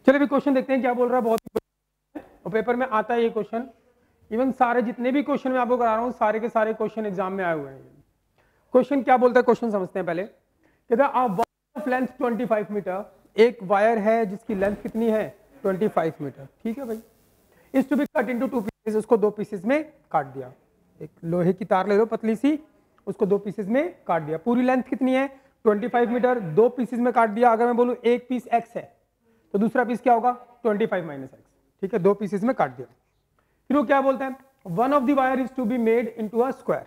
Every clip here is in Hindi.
चलिए भी क्वेश्चन देखते हैं क्या बोल रहा है। बहुत और पेपर में आता है ये क्वेश्चन, इवन सारे जितने भी क्वेश्चन मैं आपको करा रहा हूँ सारे के सारे क्वेश्चन एग्जाम में आए हुए हैं। क्वेश्चन क्या बोलता है, क्वेश्चन समझते हैं पहले। कहता है वायर ऑफ लेंथ 25 मीटर, एक वायर है जिसकी लेंथ कितनी है 25 मीटर, ठीक है भाई। Is to be cut into 2 pieces, उसको 2 पीसेस में काट दिया। एक लोहे की तार ले लो पतली सी, उसको 2 पीसेस में काट दिया। पूरी लेंथ कितनी है 25 मीटर, 2 पीसेस में काट दिया। अगर मैं बोलूं एक पीस x है तो दूसरा पीस क्या होगा 25 माइनस x, ठीक है, 2 पीसेस में काट दिया। फिर वो क्या बोलते हैं, one of the wire is to be made into a square.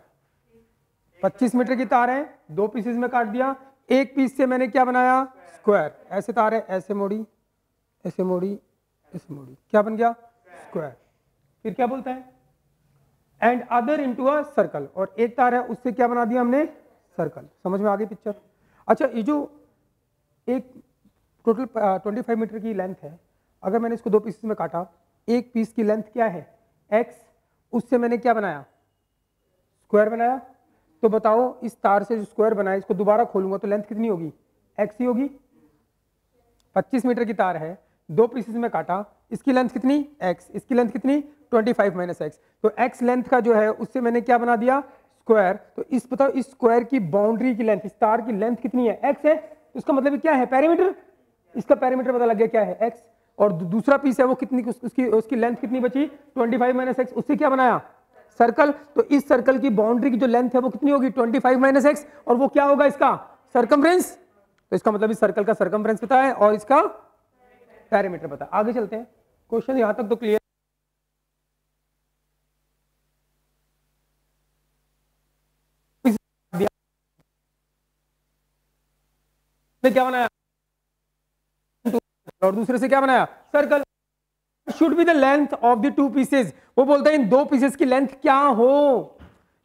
25 metre की तार है, 2 पीसेस में काट दिया, एक पीस से मैंने क्या बनाया स्क्वायर। ऐसे तार है, ऐसे मोड़ी, ऐसे मोड़ी, ऐसे मोड़ी, क्या बन गया स्क्वायर। फिर क्या बोलता है and other into a circle, और एक तार है उससे क्या बना दिया हमने सर्कल। समझ में आ गई पिक्चर। अच्छा, ये जो एक टोटल 25 मीटर की लेंथ है, अगर मैंने इसको 2 पीसेस में काटा, एक पीस की लेंथ क्या है x, उससे मैंने क्या बनाया स्क्वायर बनाया। तो बताओ इस तार से जो स्क्वायर बनाया इसको दोबारा खोलूंगा तो लेंथ कितनी होगी x ही होगी। 25 मीटर की तार है, 2 पीसेस में काटा, इसकी लेंथ कितनी x, इसकी लेंथ कितनी 25 माइनस x, तो x लेंथ का जो है उससे मैंने क्या बना दिया स्क्वायर। तो इस बताओ इस स्क्वायर की बाउंड्री की लेंथ, इस तार की लेंथ कितनी है x है, तो इसका मतलब क्या है पेरीमीटर, इसका पेरीमीटर पता लग गया क्या है x। और दूसरा पीस है वो कितनी, उसकी लेंथ कितनी बची 25 माइनस x, उससे क्या बनाया सर्कल। तो इस सर्कल की बाउंड्री की जो लेंथ है वो कितनी होगी 25 माइनस x, और वो क्या होगा इसका सर्कमफ्रेंस। तो इसका मतलब इस सर्कल का सर्कमफ्रेंस पता है और इसका पेरीमीटर पता है। आगे चलते हैं, क्वेश्चन यहां तक तो क्लियर। क्या बनाया और दूसरे से क्या बनाया circle. Should be the length of the 2 pieces, वो बोलता है इन 2 पीसेस की लेंथ क्या हो,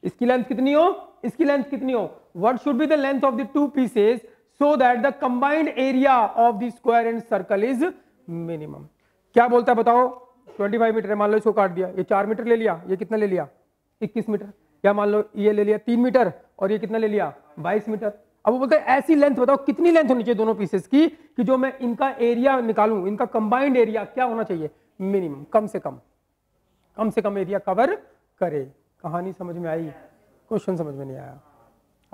इसकी लेंथ कितनी हो, इसकी लेंथ कितनी हो। What should be the length of the 2 pieces so that the combined area of the square and circle is minimum. क्या बोलता है बताओ, 25 मीटर है, मान लो इसको काट दिया, ये 4 मीटर ले लिया, ये कितना ले लिया 21 मीटर, या मान लो ये ले लिया 3 मीटर और ये कितना ले लिया 22 मीटर। अब वो बोलता है ऐसी लेंथ बताओ कितनी लेंथ होनी चाहिए दोनों पीसेस की कि जो मैं इनका एरिया निकालूं, इनका कंबाइंड एरिया क्या होना चाहिए मिनिमम, कम से कम एरिया कवर करे। कहानी समझ में आई, क्वेश्चन समझ में नहीं आया,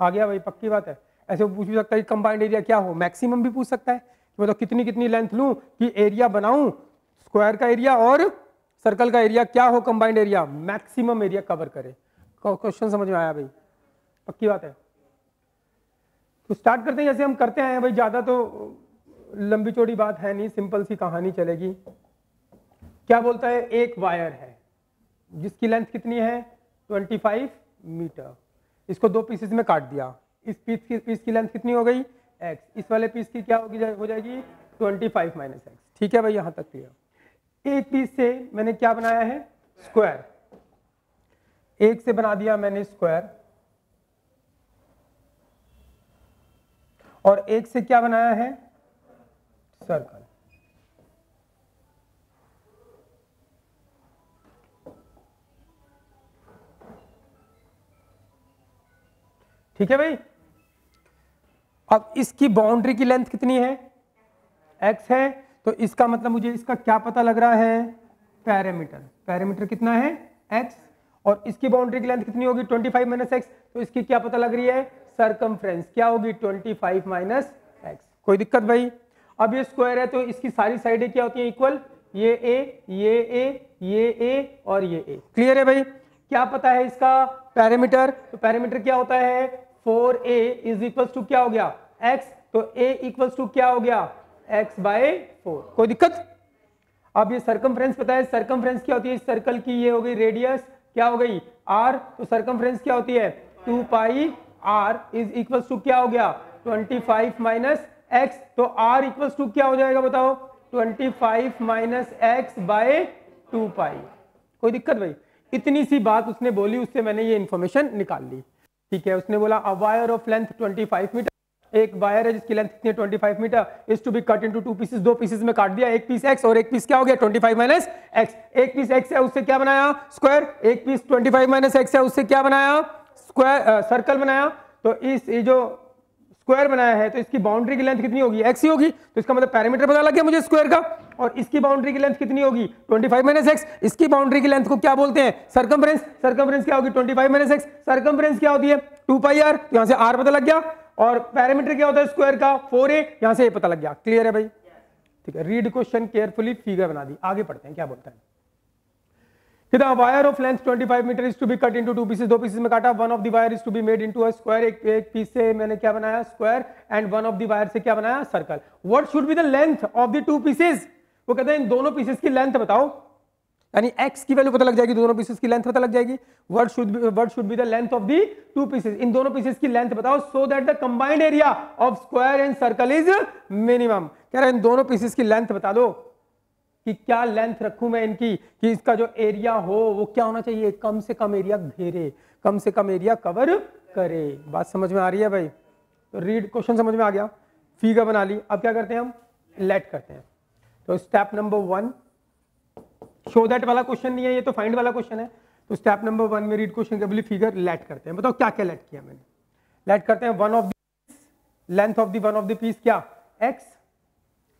आ गया भाई, पक्की बात है। ऐसे वो पूछ भी सकता है कंबाइंड एरिया क्या हो, मैक्सिमम भी पूछ सकता है कि मतलब कितनी लेंथ लूं कि एरिया बनाऊं, स्क्वायर का एरिया और सर्कल का एरिया क्या हो combined area, maximum area cover करे। क्वेश्चन समझ में आया भाई, पक्की बात है। तो स्टार्ट करते हैं जैसे हम करते हैं भाई, ज्यादा तो लंबी चौड़ी बात है नहीं, सिंपल सी कहानी चलेगी। क्या बोलता है, एक वायर है जिसकी लेंथ कितनी है 25 मीटर, इसको 2 पीसेस में काट दिया, इस पीस की लेंथ कितनी हो गई x, इस वाले पीस की क्या होगी हो जाएगी 25 माइनस x, ठीक है भाई, यहां तक क्लियर। एक पीस से मैंने क्या बनाया है स्क्वायर, एक से बना दिया मैंने स्क्वायर, और एक से क्या बनाया है सर्कल। ठीक है भाई। अब इसकी बाउंड्री की लेंथ कितनी है x है, तो इसका मतलब मुझे इसका क्या पता लग रहा है पैरामीटर, पैरामीटर कितना है x, और इसकी बाउंड्री की लेंथ कितनी होगी 25 माइनस x, तो इसकी क्या पता लग रही है सरकमफ्रेंस, क्या होगी 25 माइनस x। कोई दिक्कत भाई। अब ये स्क्वायर है तो इसकी सारी साइडें क्या होती हैं इक्वल, ये a, ये a, ये a और ये a, क्लियर है भाई। क्या पता है इसका पैरामीटर, तो पैरामीटर क्या होता है 4a इज इक्वल टू क्या हो गया x, तो a इक्वल टू क्या हो गया x बाय 4। कोई दिक्कत। अब ये सरकमफ्रेंस पता है, सरकमफ्रेंस क्या होती है इस सर्कल की, ये हो गई रेडियस, क्या हो गई r, तो सरकमफ्रेंस क्या होती है 2 पाई r इज इक्वल टू क्या हो गया 25 माइनस x, तो r इक्वल टू क्या हो जाएगा बताओ 25 माइनस x बाय 2 पाई। कोई दिक्कत भाई। इतनी सी बात उसने बोली, उससे मैंने ये इंफॉर्मेशन निकाल ली, ठीक है। उसने बोला a wire of length 25 metre, एक वायर है जिसकी लेंथ कितनी है 25 metre, is to be cut into 2 pieces, 2 pieces में काट दिया, एक पीस x और एक पीस क्या हो गया 25 माइनस x। एक पीस x है उससे क्या बनाया स्क्वायर, एक पीस 25 माइनस x है उससे क्या बनाया स्क्वायर सर्कल बनाया। तो इस ये जो स्क्वायर बनाया है तो इसकी बाउंड्री की लेंथ कितनी होगी x ही होगी, तो इसका मतलब पैरामीटर पता लग गया मुझे स्क्वायर का। और इसकी बाउंड्री की लेंथ कितनी होगी 25 माइनस एक्स। इसकी बाउंड्री की लेंथ को क्या बोलते हैं सर्कमफ्रेंस। सर्कमफ्रेंस क्या होगी 25 माइनस एक्स। सर्कमफ्रेंस क्या होती है 2 पाई आर, यहां से आर पता लग गया, और पैरामीटर क्या होता है स्क्वायर का 4a, यहां से a पता लग गया। क्लियर है भाई, ठीक है। रीड क्वेश्चन केयरफुली, फिगर बना दी, आगे पढ़ते हैं क्या बोलता है। Wire of length 25 metre is to be cut into 2 pieces, 2 pieces में काटा। One of the wire is to be made into a square, एक पीस से मैंने क्या बनाया square, and one of the wire से क्या बनाया circle. What should be the length of the 2 pieces, वो कहते हैं इन दोनों पीसेस की लेंथ बताओ, यानी x की वैल्यू पता लग जाएगी, दोनों पीसेस की लेंथ पता लग जाएगी। What should be the length of the 2 pieces, इन दोनों पीसेस की लेंथ बताओ, so that the combined area of square and circle is minimum. कह रहा है इन दोनों पीसेस की लेंथ बता दो कि क्या लेंथ रखूं मैं इनकी, कि इसका जो एरिया हो वो क्या होना चाहिए, कम से कम एरिया घेरे, कम से कम एरिया कवर करे। बात समझ में आ रही है भाई, तो रीड क्वेश्चन समझ में आ गया, फिगर बना ली। अब क्या करते हैं हम लेट करते हैं। तो स्टेप नंबर 1 शो दैट वाला क्वेश्चन नहीं है, ये तो फाइंड वाला क्वेश्चन है। तो स्टेप नंबर 1 में रीड क्वेश्चन के फिगर लेट करते हैं। बताओ क्या क्या लेट किया मैंने। लेट करते हैं one of the length of the one of the piece क्या x,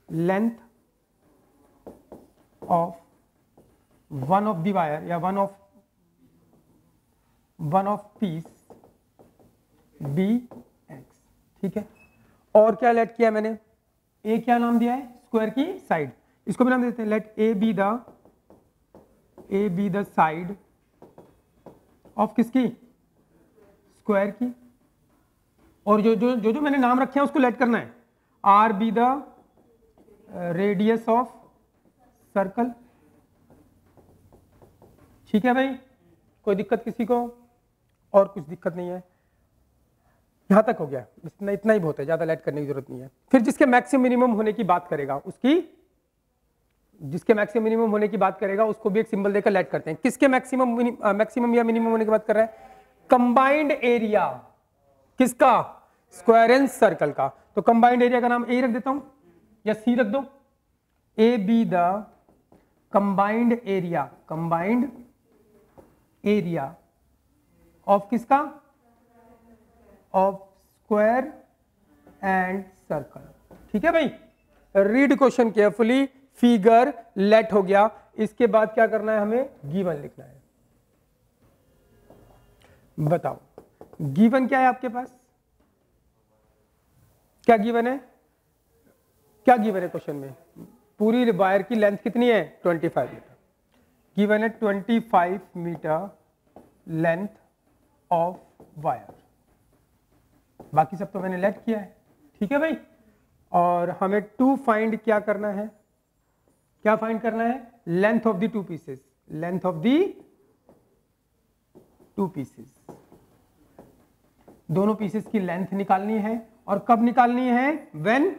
length of one of the wire या one of piece b x, ठीक है। और क्या लेट किया मैंने, a क्या नाम दिया है स्क्वायर की साइड, इसको भी नाम देते हैं let a be the side of किसकी स्क्वायर की, और जो जो जो जो मैंने नाम रखे हैं उसको लेट करना है। r be the radius of circle, ठीक है भाई, कोई दिक्कत किसी को, और कुछ दिक्कत नहीं है, यहां तक हो गया, इतना ही बहुत है, ज्यादा लेट करने की जरूरत नहीं है। फिर जिसके मैक्सिमम मिनिमम होने की बात करेगा जिसके मैक्सिमम मिनिमम होने की बात करेगा उसको भी एक सिंबल देकर लेट करते हैं। किसके मैक्सिमम या मिनिमम होने की बात कर रहा है, कंबाइंड एरिया किसका स्क्वायर एंड सर्कल का। तो कंबाइंड एरिया का नाम ए रख देता हूं या सी रख दो, A be the combined area of किसका ऑफ स्क्वायर एंड सर्कल, ठीक है भाई। Read question carefully, figure let हो गया। इसके बाद क्या करना है, हमें गिवन लिखना है। बताओ गिवन क्या है आपके पास, क्या गिवन है, क्या गिवन है क्वेश्चन में, पूरी वायर की लेंथ कितनी है 25 मीटर, गिवन है 25 मीटर लेंथ ऑफ वायर, बाकी सब तो मैंने लेट किया है, ठीक है भाई। और हमें टू फाइंड क्या करना है, क्या फाइंड करना है, length of the 2 pieces, length of the 2 pieces, दोनों पीसेस की लेंथ निकालनी है। और कब निकालनी है, व्हेन,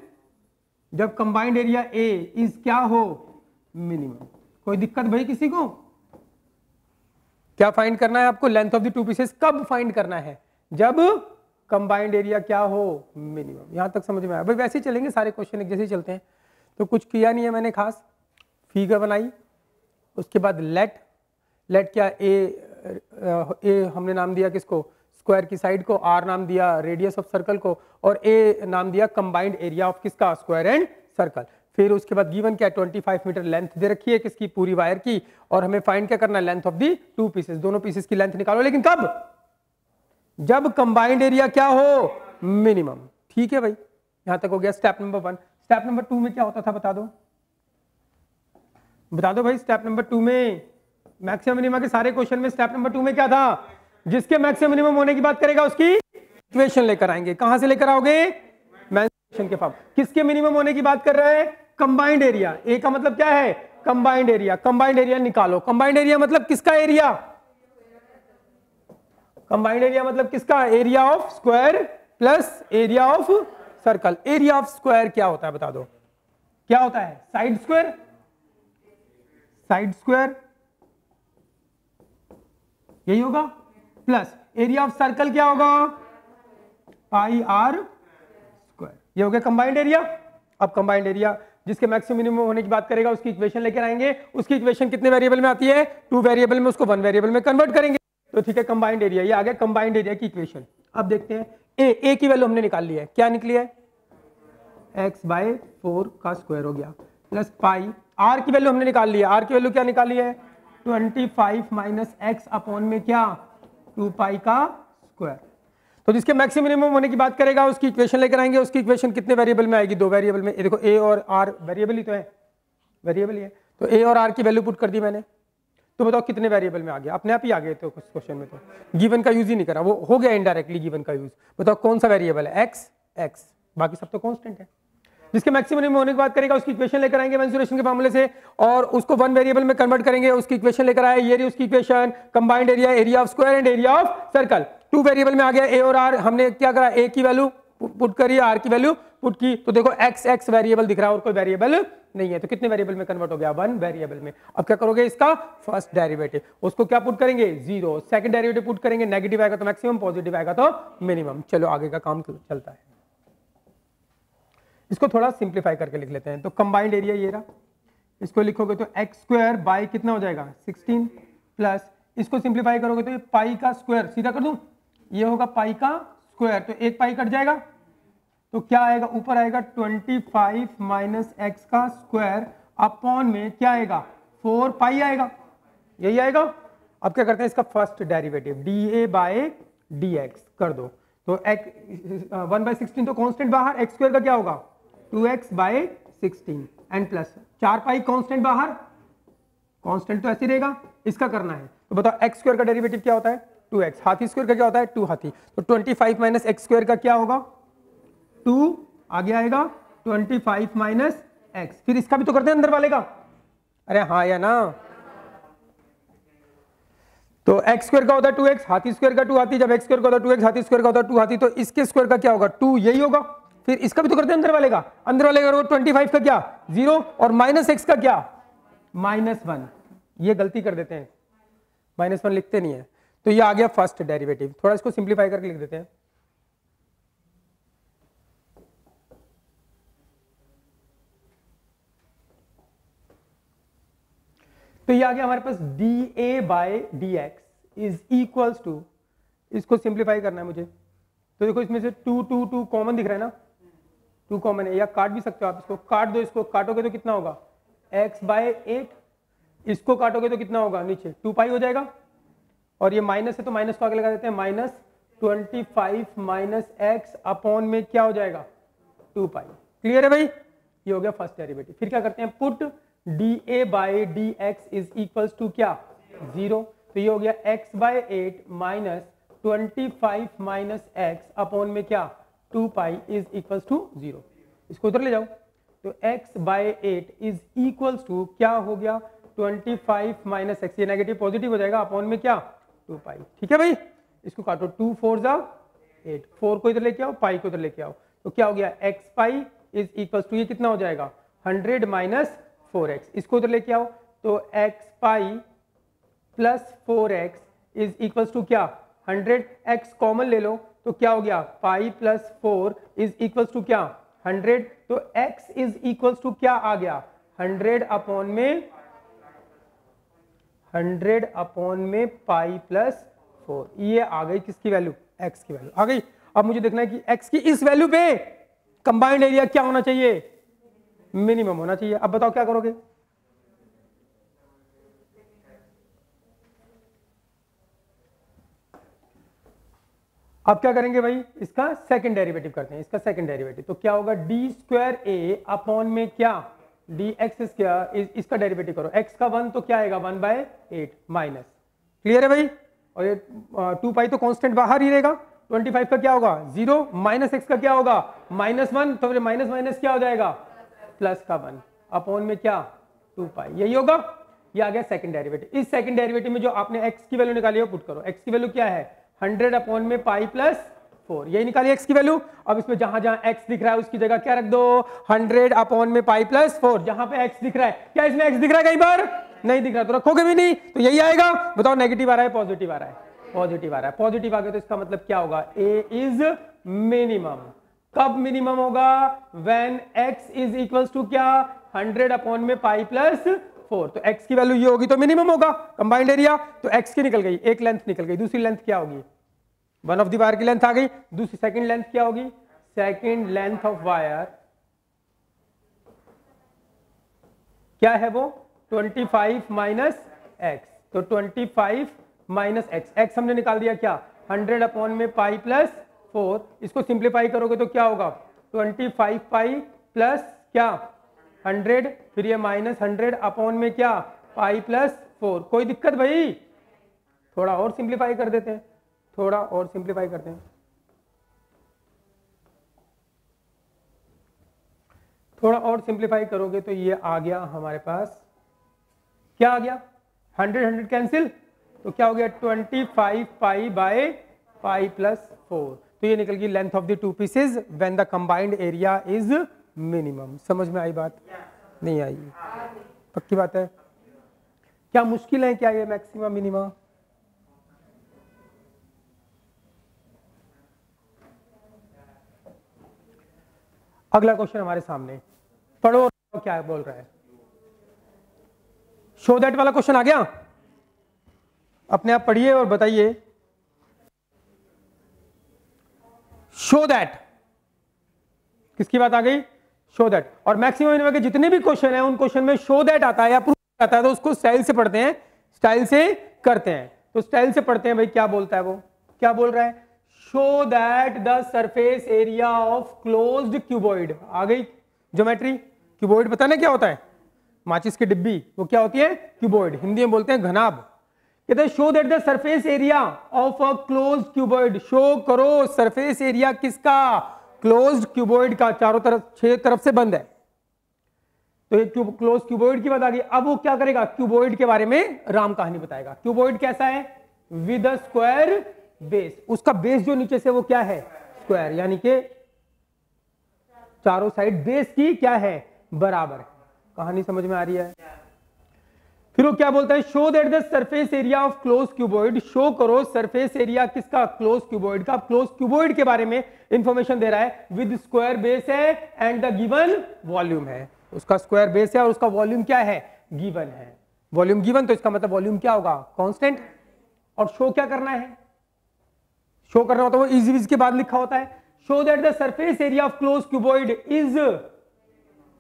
जब कंबाइंड एरिया ए इज क्या हो मिनिमम। कोई दिक्कत भाई किसी को, क्या फाइंड करना है आपको, लेंथ ऑफ द 2 पीसेस कब फाइंड करना है, जब कंबाइंड एरिया क्या हो मिनिमम। यहां तक समझ में आया भाई, वैसे ही चलेंगे सारे क्वेश्चन एक जैसे ही चलते हैं, तो कुछ किया नहीं है मैंने खास, फिगर बनाई, उसके बाद लेट क्या, ए हमने नाम दिया किसको स्क्वायर की साइड को, आर नाम दिया रेडियस ऑफ सर्कल को, और ए नाम दिया कंबाइंड एरिया ऑफ किसका स्क्वायर एंड सर्कल। फिर उसके बाद गिवन क्या 25 मीटर लेंथ दे रखी है किसकी पूरी वायर की, और हमें फाइंड क्या करना है, लेंथ ऑफ दी 2 पीसेस, दोनों पीसेस की लेंथ निकालो, लेकिन कब, जब कंबाइंड एरिया क्या हो मिनिमम, ठीक है भाई। यहां तक हो गया स्टेप नंबर 1। स्टेप नंबर 2 में क्या होता था बता दो भाई। स्टेप नंबर 2 में मैक्सिमम मिनिमम के सारे क्वेश्चन में स्टेप नंबर 2 में क्या था, जिसके मैक्सिमम मिनिमम होने की बात करेगा उसकी इक्वेशन लेकर आएंगे। कहां से लेकर आओगे, मैक्सिमम के फॉर्म। किसके मिनिमम होने की बात कर रहे हैं, कंबाइंड एरिया, ए का मतलब क्या है कंबाइंड एरिया, कंबाइंड एरिया निकालो। कंबाइंड एरिया मतलब किसका एरिया, कंबाइंड एरिया मतलब किसका, area of square plus area of circle. Area of square क्या होता है बता दो, क्या होता है, साइड स्क्वायर, यही होगा, प्लस एरिया ऑफ सर्कल क्या होगा, पाई आर स्क्वायर। ये हो गया कंबाइंड एरिया। अब कंबाइंड एरिया जिसके मैक्सिमम मिनिमम होने की बात करेगा उसकी इक्वेशन लेकर आएंगे। उसकी इक्वेशन कितने वेरिएबल में आती है, 2 वेरिएबल में, उसको 1 वेरिएबल में कन्वर्ट करेंगे। तो ठीक है, कंबाइंड एरिया, ये आ गया कंबाइंड एरिया की इक्वेशन। अब देखते हैं ए की वैल्यू हमने निकाल ली है, क्या निकली है, x/4 का स्क्वायर हो गया, प्लस पाई आर की वैल्यू हमने निकाल लिया, आर की वैल्यू क्या निकाली है 25 माइनस एक्स अपॉन में क्या 2 पाई का स्क्वायर। तो जिसके मैक्सिमम मिनिमम होने की बात करेगा उसकी इक्वेशन लेकर आएंगे। उसकी इक्वेशन कितने वेरिएबल में आएगी, 2 वेरिएबल में। देखो ए और आर वेरिएबल ही तो है, वेरिएबल ही है, तो ए और आर की वैल्यू पुट कर दी मैंने। तो बताओ कितने वेरिएबल में आ गया, अपने आप ही आ गए। तो कुछ क्वेश्चन में तो गिवन का यूज ही नहीं करा, वो हो गया इनडायरेक्टली गिवन का यूज। बताओ कौन सा वेरिएबल है, एक्स, एक्स, बाकी सब तो कांस्टेंट है। जिसके मैक्सिमम मिनिमम होने की बात करेगा उसकी इक्वेशन लेकर आएंगे मेंसुरेशन के मामले से, और उसको वन वेरिएबल में कन्वर्ट करेंगे, उसकी इक्वेशन लेकर आए। ये रही उसकी equation, combined area, area of square and area of circle. 2 variable में आ गया ए और आर, हमने क्या करा, ए की वैल्यू पुट करी, आर की वैल्यू पुट की। तो देखो एक्स एक्स वेरिएबल दिख रहा है और कोई वेरिएबल नहीं है, तो कितने वेरिएबल में कन्वर्ट हो गया, 1 वेरिएबल में। अब क्या करोगे, इसका फर्स्ट डेरिवेटिव, उसको क्या पुट करेंगे 0, सेकंड डेरिवेटिव पुट करेंगे, नेगेटिव आएगा तो मैक्सिमम, पॉजिटिव आएगा तो मिनिमम। चलो आगे का काम चलता है। इसको थोड़ा सिंप्लीफाई करके लिख लेते हैं। तो कंबाइंड एरिया ये रहा, इसको लिखोगे तो एक्स स्क्वायर बाई कितना हो जाएगा 16 प्लस, इसको सिंप्लीफाई करोगे तो ये पाई का स्क्वायर, सीधा कर दूं, ये होगा पाई का स्क्वायर, तो एक पाई कट जाएगा, तो क्या आएगा, ऊपर आएगा 25 माइनस एक्स का स्क्वायर अपॉन में क्या आएगा 4 पाई आएगा, यही आएगा। अब क्या करते हैं, इसका first derivative D A by D X कर दो। तो 1/16 तो कांस्टेंट बाहर, एक्स स्क्वायर का क्या होगा 2x by 16 and plus 4 pi constant बाहर, कांस्टेंट तो ऐसे रहेगा, इसका करना है। तो बताओ एक्स स्क्वायर का डेरिवेटिव क्या होता है 2x, हाथी स्क्वायर का क्या होता है 2 हाथी, तो 25 माइनस एक्स स्क्वायर का क्या होगा 2, आगे आएगा 25 माइनस एक्स, फिर इसका भी तो करते हैं अंदर वाले का, अरे हाँ या ना। तो एक्स स्क्वायर का होता है 2x, हाथी स्क्वायर का 2 हाथी, जब एक्स स्क्वायर का होता है 2x, हाथी स्क्वायर का होता है 2 हाथी, तो इसके स्क्वायर का क्या होगा 2, यही होगा। फिर इसका भी तो करते हैं अंदर वाले का, अंदर वाले का 25 का क्या 0 और माइनस एक्स का क्या -1, ये गलती कर देते हैं, -1 लिखते नहीं है। तो ये आ गया फर्स्ट डेरिवेटिव। थोड़ा इसको सिंप्लीफाई करके लिख देते हैं। तो ये आ गया हमारे पास d A by D x is equals to, इसको सिंप्लीफाई करना है मुझे। तो देखो इसमें से 2 2 2 कॉमन दिख रहा है ना, 2 कॉमन है, या काट भी सकते हो आप, इसको काट दो, इसको काटोगे तो कितना होगा x बाय 8, इसको काटोगे तो कितना होगा नीचे 2 पाई हो जाएगा, और ये माइनस है तो माइनस को आगे लगा देते हैं, -25 माइनस एक्स अपॉन में क्या हो जाएगा 2 पाई। क्लियर है भाई, ये हो गया फर्स्ट डेरिवेटिव। फिर क्या करते हैं, put D A by D x is equals to क्या 0, तो ये हो गया x by 8 minus 25 minus X upon में क्या 2 पाई इज इक्वल्स टू 0। इसको उधर ले जाओ, तो x by 8 is equals to क्या हो गया 25 माइनस एक्स, ये नेगेटिव पॉजिटिव हो जाएगा, अपॉन में क्या 2 पाई। ठीक है भाई, इसको काटो, 2 4 जा 8, 4 को इधर लेके आओ, पाई को इधर लेके आओ, तो क्या हो गया x pi is equals to, ये कितना हो जाएगा 100 माइनस 4x, इसको उधर लेके आओ, तो x pi plus 4x is equals to क्या 100, x कॉमन ले लो, तो क्या हो गया pi plus 4 is equals to क्या 100, तो x इज इक्वल्स टू क्या आ गया 100 अपॉन में पाई प्लस 4, ये आ गई किसकी वैल्यू, x की वैल्यू आ गई। अब मुझे देखना है कि x की इस वैल्यू पे कंबाइंड एरिया क्या होना चाहिए, मिनिमम होना चाहिए। अब बताओ क्या करोगे, अब क्या करेंगे भाई, इसका सेकंड डेरिवेटिव करते हैं, इसका सेकंड डेरिवेटिव, तो क्या होगा डी स्क्वायर ए अपॉन में क्या डी एक्स स्क्वायर, इसका डेरिवेटिव करो, x का 1 तो क्या आएगा 1/8 माइनस, क्लियर है भाई, और ये 2 पाई तो कांस्टेंट बाहर ही रहेगा, 25 का क्या होगा 0, माइनस एक्स का क्या होगा -1, तो माइनस माइनस क्या हो जाएगा प्लस का 1 अपॉन में क्या 2 पाई, यही होगा। ये आ गया सेकंड डेरिवेटिव। इस सेकंड डेरिवेटिव में जो आपने x की वैल्यू निकाली है पुट करो, x की वैल्यू क्या है 100 अपॉन में पाई प्लस 4, यही निकाली x की वैल्यू। अब इसमें जहां जहां x दिख रहा है उसकी जगह क्या रख दो 100 अपॉन में पाई प्लस 4, जहां पे x दिख रहा है, क्या इसमें x दिख रहा है कहीं पर नहीं दिख रहा, तो रखोगे भी नहीं, तो यही आएगा। बताओ नेगेटिव आ रहा है पॉजिटिव आ रहा है, पॉजिटिव आ रहा है, पॉजिटिव आ गया तो इसका मतलब क्या होगा a इज मिनिमम। कब मिनिमम होगा, when x is equals to क्या 100 अपॉन में पाई प्लस 4, तो x की वैल्यू ये होगी तो मिनिमम होगा कंबाइंड एरिया। तो x की निकल गई, एक लेंथ निकल गई, दूसरी लेंथ क्या होगी, वन ऑफ द वायर की लेंथ आ गई, दूसरी सेकंड लेंथ क्या होगी, सेकंड लेंथ ऑफ वायर क्या है वो 25 माइनस एक्स, तो 25 माइनस एक्स, एक्स हमने निकाल दिया क्या 100 अपॉन में पाई प्लस 4, इसको सिंप्लीफाई करोगे तो क्या होगा 25 पाई प्लस क्या 100, फिर ये माइनस 100 अपॉन में क्या पाई प्लस 4। कोई दिक्कत भाई? थोड़ा और सिंप्लीफाई कर देते हैं, थोड़ा और सिंप्लीफाई करते हैं, थोड़ा और सिंप्लीफाई करोगे तो ये आ गया हमारे पास, क्या आ गया 100 कैंसिल, तो क्या हो गया 25 पाई बाय पाई प्लस 4। तो ये निकल गई length of the two pieces when the combined area is minimum. समझ में आई बात? नहीं आई? पक्की बात है? क्या मुश्किल है क्या ये मैक्सिमम मिनिमम? अगला क्वेश्चन हमारे सामने, पढ़ो क्या बोल रहा है। शो दैट वाला क्वेश्चन आ गया, अपने आप पढ़िए और बताइए। शो दैट, किसकी बात आ गई? Show that. और मैक्सिमम मिनिमम के जितने भी क्वेश्चन हैं उन क्वेश्चन में शो दैट आता है या प्रूफ आता है, तो उसको स्टाइल से पढ़ते हैं, स्टाइल से करते हैं। तो स्टाइल से पढ़ते हैं भाई, क्या बोलता है वो, क्या बोल रहा है? Show that the surface area of closed cuboid. आ गई ज्योमेट्री। क्यूबॉइड पता ना क्या होता है? माचिस की डिब्बी, वो क्या होती है? क्यूबॉइड। हिंदी में बोलते हैं घनाभ। कहते हैं show that the surface area of a closed cuboid. Show करो सरफेस एरिया किसका? क्लोज्ड क्यूबॉइड का, चारों तरफ 6 तरफ से बंद है। तो ये क्लोज क्यूबॉइड की बात आ गई। अब वो क्या करेगा? क्यूबॉइड के बारे में राम कहानी बताएगा। क्यूबॉइड कैसा है? With a square base. उसका बेस जो नीचे से वो क्या है? स्क्वायर, यानी कि चारों साइड बेस की क्या है? बराबर है। कहानी समझ में आ रही है? फिर वो क्या बोलता है? Show that the surface area of close cuboid. Show करो सरफेस एरिया किसका? क्लोज क्यूबॉइड का। क्लोज क्यूबॉइड के बारे में इंफॉर्मेशन दे रहा है। विद स्क्वायर बेस है एंड द गिवन वॉल्यूम है। उसका स्क्वायर बेस है और उसका वॉल्यूम क्या है? गिवन है। वॉल्यूम गिवन, तो इसका मतलब वॉल्यूम क्या होगा? कांस्टेंट। और शो क्या करना है? शो करना होता है वो इज के बाद लिखा होता है। Show that the surface area of close cuboid is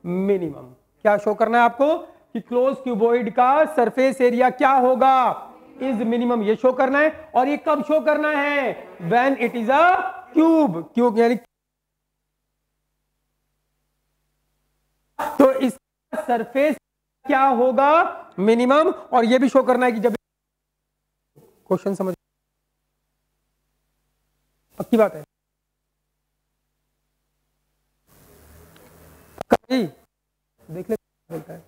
minimum. क्या शो करना है आपको? कि क्लोज क्यूबॉइड का सरफेस एरिया क्या होगा? Is minimum. ये शो करना है। और ये कब शो करना है? When it is a cube. Cube यानी तो इसका सरफेस क्या होगा? मिनिमम। और ये भी शो करना है कि जब, क्वेश्चन समझ, पक्की बात है? देख ले बोलता है।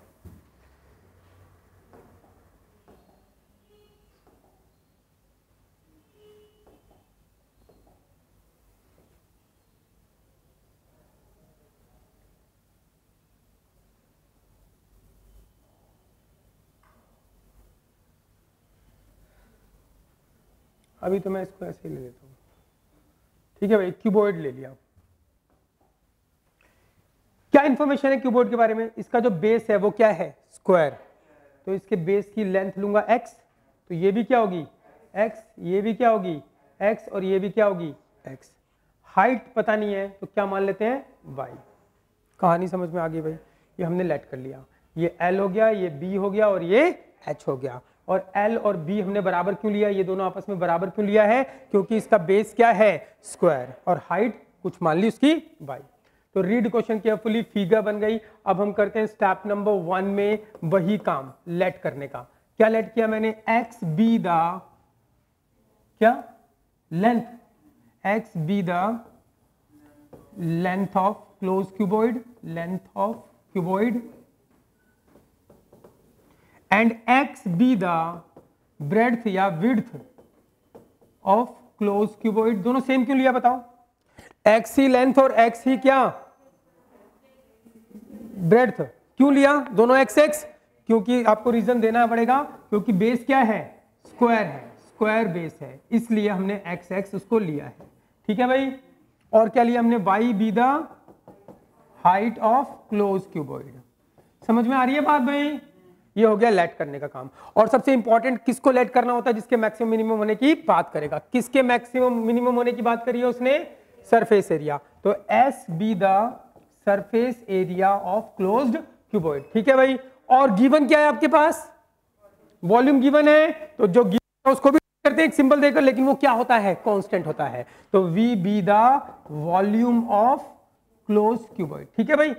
अभी तो मैं इसको ऐसे ही ले लेता हूं, ठीक है भाई। क्यूबॉइड ले लिया। क्या इंफॉर्मेशन है क्यूबॉइड के बारे में? इसका जो बेस है वो क्या है? स्क्वायर। तो इसके बेस की लेंथ लूंगा x, तो ये भी क्या होगी? x, ये भी क्या होगी? x, और ये भी क्या होगी? x। हाइट पता नहीं है तो क्या मान लेते हैं? y। कहानी समझ में आ गई भाई? ये हमने लेट कर लिया। ये l हो गया, ये b हो गया और ये h हो गया। और l और b हमने बराबर क्यों लिया? ये दोनों आपस में बराबर क्यों लिया है? क्योंकि इसका बेस क्या है? स्क्वायर। और हाइट कुछ मान ली उसकी y। तो रीड क्वेश्चन केयरफुली, फिगर बन गई। अब हम करते हैं स्टेप नंबर 1 में वही काम, लेट करने का। क्या लेट किया मैंने? x बी द क्या length, x be the length of close cuboid, length of cuboid, and x be the breadth या विड्थ ऑफ क्लोज क्यूबॉइड। दोनों सेम क्यों लिया बताओ? x ही लेंथ और x ही क्या? ब्रेड्थ। क्यों लिया दोनों x x? क्योंकि आपको रीजन देना पड़ेगा, क्योंकि बेस क्या है? स्क्वायर है, स्क्वायर बेस है, इसलिए हमने x x उसको लिया है। ठीक है भाई। और क्या लिया हमने? y be the height of close cuboid. समझ में आ रही है बात भाई? ये हो गया लेट करने का काम। और सबसे इंपॉर्टेंट किसको लेट करना होता है? जिसके मैक्सिमम मिनिमम होने की बात करेगा। किसके मैक्सिमम मिनिमम होने की बात करी है उसने? Surface area. तो S be the surface area of closed cuboid. ठीक है भाई। और गिवन क्या है आपके पास, वॉल्यूम गिवन है, तो जो गिवन है उसको भी करते हैं एक सिंबल देकर, लेकिन वो क्या होता है, कांस्टेंट होता है। तो V be the volume of close cuboid. ठीक है भाई,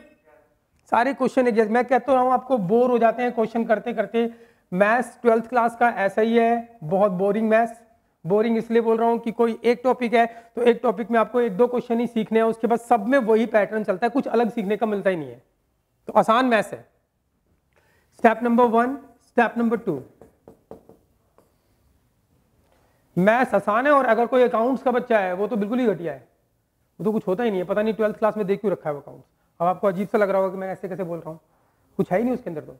सारे क्वेश्चन एक, मैं कहता हूं आपको बोर हो जाते हैं क्वेश्चन करते करते। मैथ्स 12th क्लास का ऐसा ही है, बहुत बोरिंग मैथ्स। बोरिंग इसलिए बोल रहा हूं कि कोई एक टॉपिक है तो एक टॉपिक में आपको 1-2 क्वेश्चन ही सीखने हैं, उसके बाद सब में वही पैटर्न चलता है, कुछ अलग सीखने का मिलता ही नहीं है। तो आसान मैथ्स है। Step number 1, step number 2, maths आसान है। और अगर कोई अकाउंट्स का बच्चा है वो तो बिल्कुल ही घटिया है, वो तो कुछ होता ही नहीं है, पता नहीं 12th क्लास में देख क्यों रखा है वो अकाउंट्स। अब आपको अजीब सा लग रहा होगा कि मैं ऐसे कैसे बोल रहा हूँ, कुछ है ही नहीं उसके अंदर। तो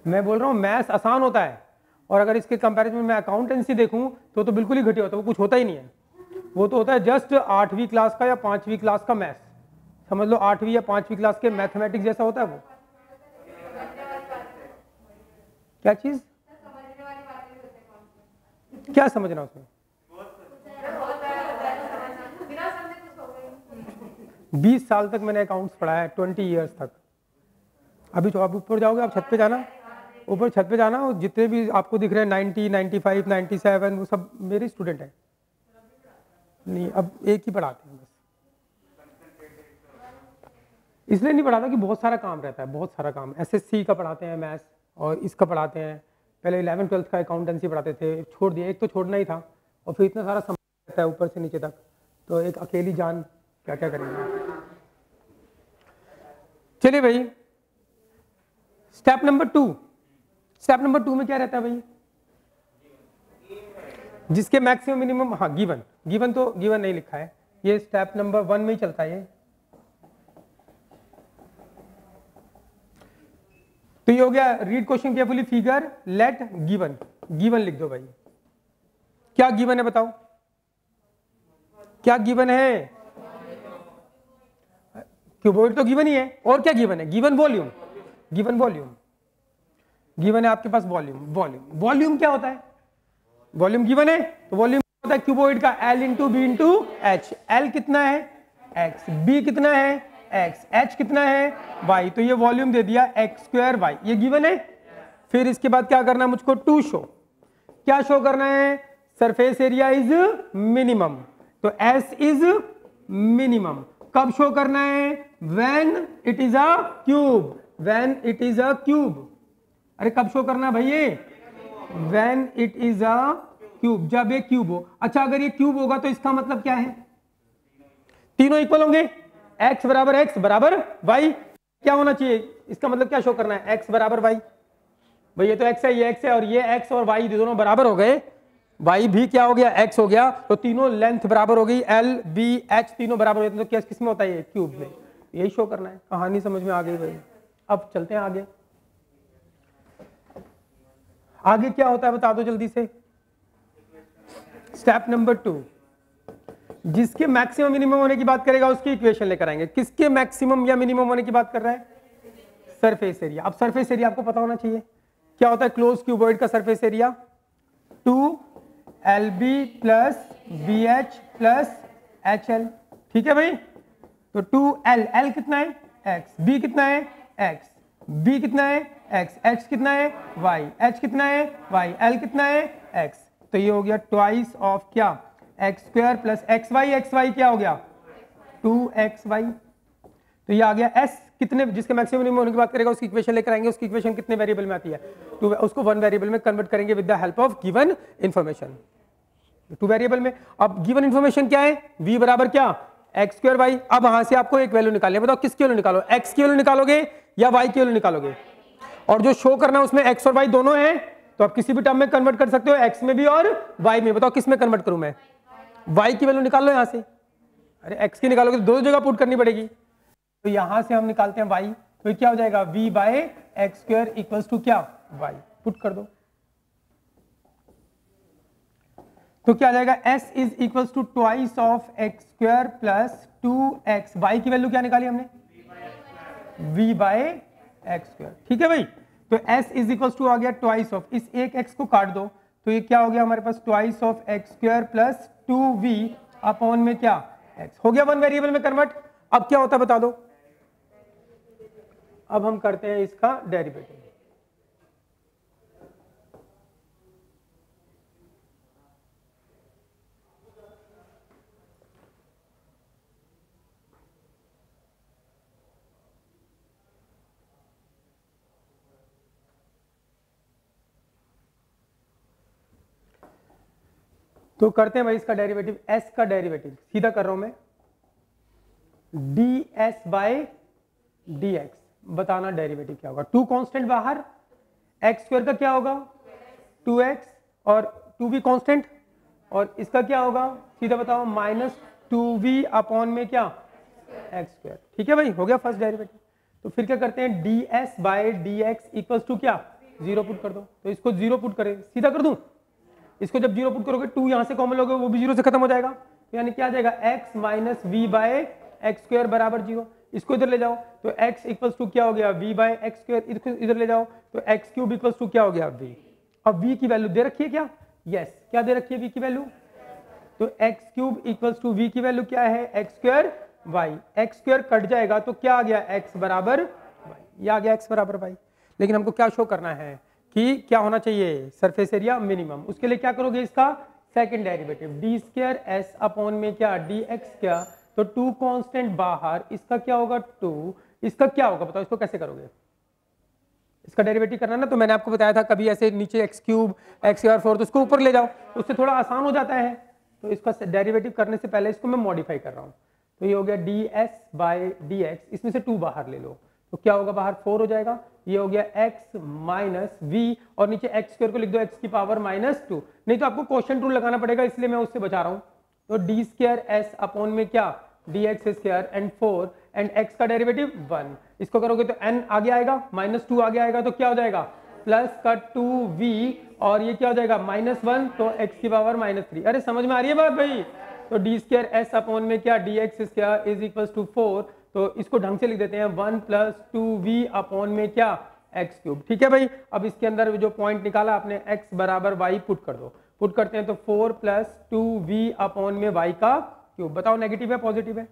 मैं बोल रहा हूँ मैथ्स आसान होता है, और अगर इसके कंपैरिजन में मैं अकाउंटेंसी देखूं तो बिल्कुल ही घटिया होता है, वो कुछ होता ही नहीं है। वो तो होता है जस्ट 8वीं क्लास का या 5वीं क्लास का मैथ्स, समझ लो 8वीं या 5वीं क्लास के मैथमेटिक्स जैसा होता है वो। क्या चीज, क्या समझना उसमें, 20 साल तक मैंने अकाउंट्स पढ़ा है, 20 ईयर्स तक। अभी तो आप ऊपर जाओगे, आप छत पे जाना, ऊपर छत पे जाना, और जितने भी आपको दिख रहे हैं 90, 95, 97, वो सब मेरे स्टूडेंट हैं। नहीं, अब एक ही पढ़ाते हैं बस, इसलिए नहीं पढ़ाता कि बहुत सारा काम रहता है, बहुत सारा काम। एसएससी का पढ़ाते हैं मैथ्स, और इसका पढ़ाते हैं। पहले 11th 12th का अकाउंटेंसी पढ़ाते थे, छोड़ दिया, एक तो छोड़ना ही था, और फिर इतना सारा समझ रहता है ऊपर से नीचे तक, तो एक अकेली जान क्या क्या करेंगे। चलिए भाई, स्टेप नंबर 2, स्टेप नंबर 2 में क्या रहता है भाई, जिसके मैक्सिमम मिनिमम, हाँ गिवन, गिवन तो गिवन नहीं लिखा है, ये स्टेप नंबर 1 में ही चलता है ये। तो ये हो गया, read question carefully, figure, let, given. Given लिख दो भाई, क्या गिवन है बताओ, क्या गिवन है, क्यूबॉइड तो गिवन ही है, और क्या गिवन है, given volume, given volume, given है आपके पास वॉल्यूम। वॉल्यूम, वॉल्यूम क्या होता है, वॉल्यूम गिवन है, तो वॉल्यूम होता है क्यूबॉइड का L into B into H. L कितना है x, B कितना है x, H कितना है y, तो ये वॉल्यूम दे दिया x² y, ये गिवन है। फिर इसके बाद क्या करना है मुझको, टू शो, क्या शो करना है, सरफेस एरिया इज मिनिमम, तो S इज मिनिमम। कब शो करना है, when it is a cube, when it is a cube. अरे कब शो करना है भाई ये, when it is a cube, जब ये क्यूब हो। अच्छा, अगर ये क्यूब होगा तो इसका मतलब क्या है, तीनों इक्वल होंगे, x बराबर x बराबर y, क्या होना चाहिए, इसका मतलब क्या शो करना है, x बराबर y। भाई ये तो x है, ये x है, और ये x और y दोनों बराबर हो गए, y भी क्या हो गया, x हो गया, तो तीनों लेंथ बराबर हो गई, L B H तीनों बराबर हो गए, तो क्या किस में होता है, ये क्यूब में। यही शो करना है। कहानी समझ में आ गई भाई। अब चलते हैं आगे, आगे क्या होता है बता दो जल्दी से। स्टेप नंबर 2, जिसके मैक्सिमम मिनिमम होने की बात करेगा उसकी इक्वेशन लेकर आएंगे। किसके मैक्सिमम या मिनिमम होने की बात कर रहा है, सरफेस एरिया। अब सरफेस एरिया आपको पता होना चाहिए, क्या होता है क्लोज क्यूबॉइड का surface area, 2LB plus BH plus HL। ठीक है भाई, तो 2L, L कितना है x, B कितना है x, B कितना है x, H कितना है y, H कितना है y, L कितना है x, तो ये हो गया ट्वाइस ऑफ क्या, x² प्लस xy, xy क्या हो गया 2xy। तो ये आ गया s कितने, जिसके मैक्सिमम मिनिमम होने की बात करेगा उसकी इक्वेशन लेकर आएंगे। उसकी इक्वेशन कितने वेरिएबल में आती है, तो उसको 1 वेरिएबल में कन्वर्ट करेंगे with the help of given information, 2 variable में। अब गिवन इंफॉर्मेशन क्या है, v बराबर क्या x² y। अब वहां से आपको एक वैल्यू निकालनी है, बताओ किसकी वैल्यू निकालो, x की वैल्यू निकालोगे या y की वैल्यू निकालोगे। और जो शो करना है उसमें x और y दोनों हैं, तो आप किसी भी टर्म में कन्वर्ट कर सकते हो, x में भी और y में। बताओ किस में कन्वर्ट करूं मैं, y की वैल्यू निकाल लो यहां से। अरे x की निकालोगे तो दो जगह पुट करनी पड़ेगी, तो यहां से हम निकालते हैं y, तो क्या हो जाएगा v by x² equals to क्या y, पुट कर दो। तो क्या आ जाएगा, s is equals to twice of x² plus 2x। y की वैल्यू क्या निकाली हमने, v बाय x²। ठीक है भाई, तो s इज इक्वल्स टू आ गया ट्वाइस ऑफ, इस एक x को काट दो तो ये क्या हो गया हमारे पास, twice of x² plus 2v upon में क्या x, हो गया 1 वेरिएबल में कन्वर्ट। अब क्या होता है बता दो, अब हम करते हैं इसका डेरिवेटिव। तो करते हैं भाई इसका डेरिवेटिव, s का डेरिवेटिव सीधा कर रहा हूं मैं, ds बाय dx, बताना डेरिवेटिव क्या होगा। टू कांस्टेंट बाहर, x स्क्वायर का क्या होगा 2x और 2v कांस्टेंट, और इसका क्या होगा सीधा बताओ -2v अपॉन में क्या x स्क्वायर। ठीक है भाई, हो गया फर्स्ट डेरिवेटिव। तो फिर क्या करते हैं ds by dx equals to क्या 0 पुट कर दो, तो इसको 0 पुट करें, सीधा कर दूं, इसको जब 0 पुट करोगे 2 यहां से कॉमन लोगे वो भी 0 से खत्म हो जाएगा, तो यानी क्या आ जाएगा x minus V by X square बराबर 0। इसको इधर ले जाओ तो x इक्वल्स टू क्या हो गया v बाय एक्स स्क्वायर, इधर ले जाओ तो x क्यूब इक्वल्स टू क्या हो गया v। अब v की वैल्यू दे रखी है क्या, यस क्या दे रखी है v की वैल्यू, तो x cube equals to v की वैल्यू क्या है x square y, x square cut जाएगा तो क्या आ गया x बराबर y, ये आ गया x बराबर y। लेकिन हमको क्या शो करना है कि क्या होना चाहिए सरफेस एरिया मिनिमम, उसके लिए क्या करोगे इसका second derivative D square S upon में क्या डी एक्स, क्या तो टू कांस्टेंट बाहर, इसका क्या होगा 2, इसका क्या होगा बताओ, इसको कैसे करोगे, इसका डेरिवेटिव करना ना, तो मैंने आपको बताया था कभी ऐसे नीचे एक्स क्यूब एक्स स्क्वायर 4 तो उसको ऊपर ले जाओ, तो उससे थोड़ा आसान हो जाता है। तो इसका डेरिवेटिव करने से पहले इसको मैं मॉडिफाई कर रहा हूँ, तो ये हो गया D S by D X, इसमें से 2 बाहर ले लो तो क्या होगा बाहर 4 हो जाएगा, ये हो गया x माइनस वी और नीचे x स्क्वायर को लिख दो x की पावर -2, नहीं तो आपको क्वोशिएंट रूल लगाना पड़ेगा इसलिए मैं उससे बचा रहा हूं। तो डी स्क्वायर एस अपॉन में क्या D X square and 4 and x का डेरिवेटिव 1, इसको करोगे तो n आगे आएगा -2 आगे आएगा तो क्या हो जाएगा प्लस का 2v और ये क्या हो जाएगा -1 तो x की पावर -3। अरे समझ में आ रही है बात भाई, तो डी स्क्वायर एस अपॉन में क्या D X square is equal to 4, तो इसको ढंग से लिख देते हैं 1 + 2v अपॉन में क्या x क्यूब। ठीक है भाई, अब इसके अंदर जो पॉइंट निकाला आपने x बराबर y पुट कर दो, पुट करते हैं तो 4 + 2v अपॉन में y का क्यूब। बताओ नेगेटिव है पॉजिटिव है,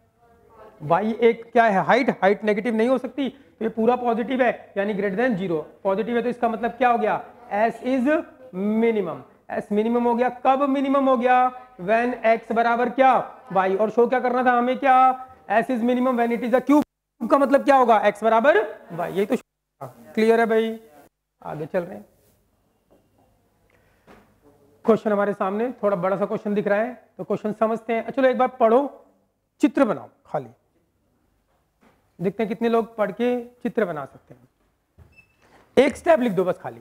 y एक क्या है हाइट नेगेटिव नहीं हो सकती, तो ये पूरा पॉजिटिव है यानी ग्रेटर देन 0, पॉजिटिव है तो इसका मतलब क्या हो गया s is minimum, s minimum हो गया। कब मिनिमम हो गया व्हेन x बराबर क्या y, और शो क्या करना था हमें क्या s is minimum when it is a cube, का मतलब क्या होगा x बराबर y, यही तो क्लियर है भाई। आगे चल रहे हैं, क्वेश्चन हमारे सामने थोड़ा बड़ा सा क्वेश्चन दिख रहा है तो क्वेश्चन समझते हैं। चलो एक बार पढ़ो, चित्र बनाओ, खाली देखते हैं कितने लोग पढ़ के चित्र बना सकते हैं। एक स्टेप लिख दो बस, खाली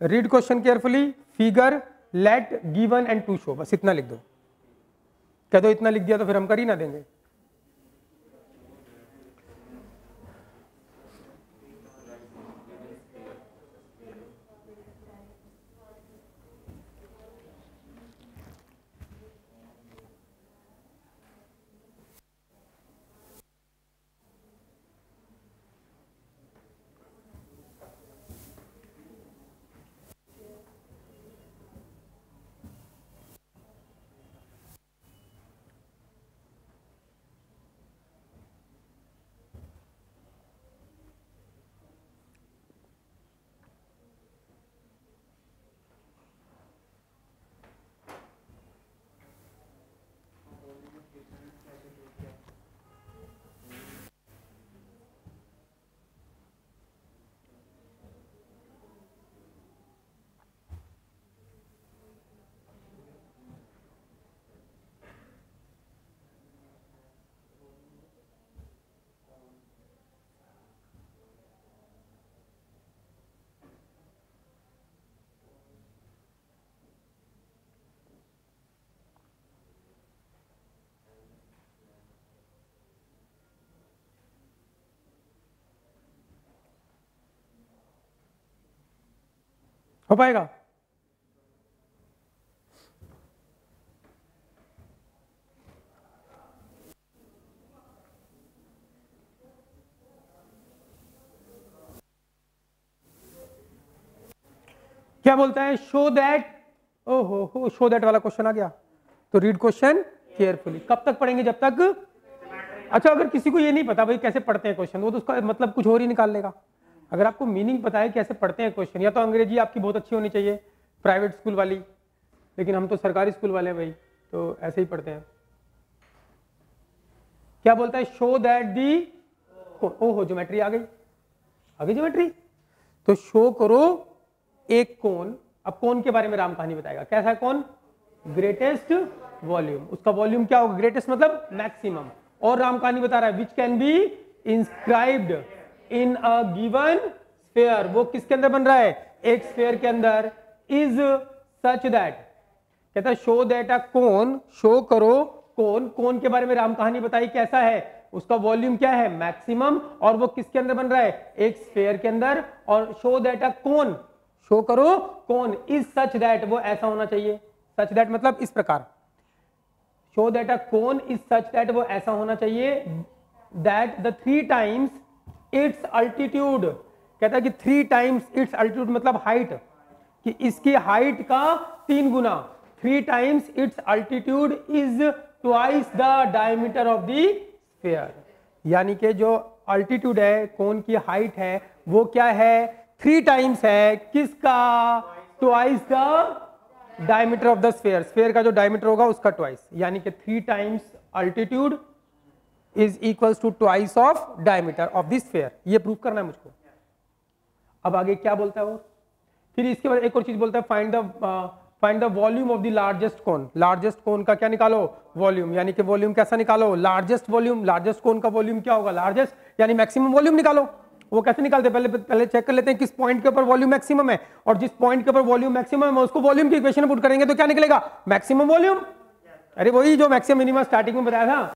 read question carefully, figure let given and to show, बस इतना लिख दो। कह दो इतना लिख दिया तो फिर हम कर ही ना देंगे। हो पाएगा? क्या बोलता है शो दैट, शो दैट वाला क्वेश्चन आ गया, तो रीड क्वेश्चन केयरफुली। कब तक पढ़ेंगे? जब तक अच्छा, अगर किसी को ये नहीं पता भाई कैसे पढ़ते हैं क्वेश्चन, वो तो उसका मतलब कुछ और ही निकाल लेगा। अगर आपको मीनिंग पता है कैसे पढ़ते हैं क्वेश्चन, या तो अंग्रेजी आपकी बहुत अच्छी होनी चाहिए प्राइवेट स्कूल वाली, लेकिन हम तो सरकारी स्कूल वाले हैं भाई, तो ऐसे ही पढ़ते हैं। क्या बोलता है, शो दैट दी, ओहो ज्योमेट्री आ गई ज्योमेट्री, तो शो करो एक कोन। अब कोन के बारे में राम कहानी बताएगा, कैसा है कोन, ग्रेटेस्ट वॉल्यूम, उसका वॉल्यूम क्या होगा, ग्रेटेस्ट मतलब मैक्सिमम, और राम कहानी बता रहा है which can be inscribed in a given sphere, वो किसके अंदर बन रहा है, एक स्फीयर के अंदर, इज सच दैट, कहता है show that a cone, show करो कोन, कोन के बारे में राम कहानी बताई कैसा है, उसका वॉल्यूम क्या है, मैक्सिमम, और वो किसके अंदर बन रहा है, एक स्फीयर के अंदर, और show that a cone, show करो कोन इज सच दैट, वो ऐसा होना चाहिए, सच दैट मतलब इस प्रकार, show that a cone is such that, वो ऐसा होना चाहिए, that the 3 times its altitude, कहता है कि 3 टाइम्स इट्स अल्टीट्यूड मतलब हाइट, कि इसकी हाइट का 3 गुना, 3 times its altitude is twice the diameter of the sphere, यानी कि जो अल्टीट्यूड है, कोन की हाइट है, वो क्या है, 3 टाइम्स है किसका, twice the diameter of the sphere, sphere का जो डायमीटर होगा उसका ट्वाइस, यानी कि 3 times altitude is equals to twice of diameter of the sphere, ये प्रूव करना है मुझको। अब आगे क्या बोलता है वो, फिर इसके बाद एक और चीज बोलता है, find the volume of the largest cone, largest cone का क्या निकालो, वॉल्यूम, यानी कि वॉल्यूम कैसा निकालो, लार्जेस्ट वॉल्यूम, लार्जेस्ट कोन का वॉल्यूम क्या होगा, लार्जेस्ट यानी मैक्सिमम वॉल्यूम निकालो। वो कैसे निकालते हैं, पहले चेक कर लेते हैं किस पॉइंट के ऊपर वॉल्यूम मैक्सिमम है, और जिस पॉइंट के ऊपर वॉल्यूम मैक्सिमम है उसको वॉल्यूम की इक्वेशन में पुट करेंगे तो क्या निकलेगा, मैक्सिमम वॉल्यूम, अरे वही जो मैक्सिमम मिनिमम स्टार्टिंग में बताया था।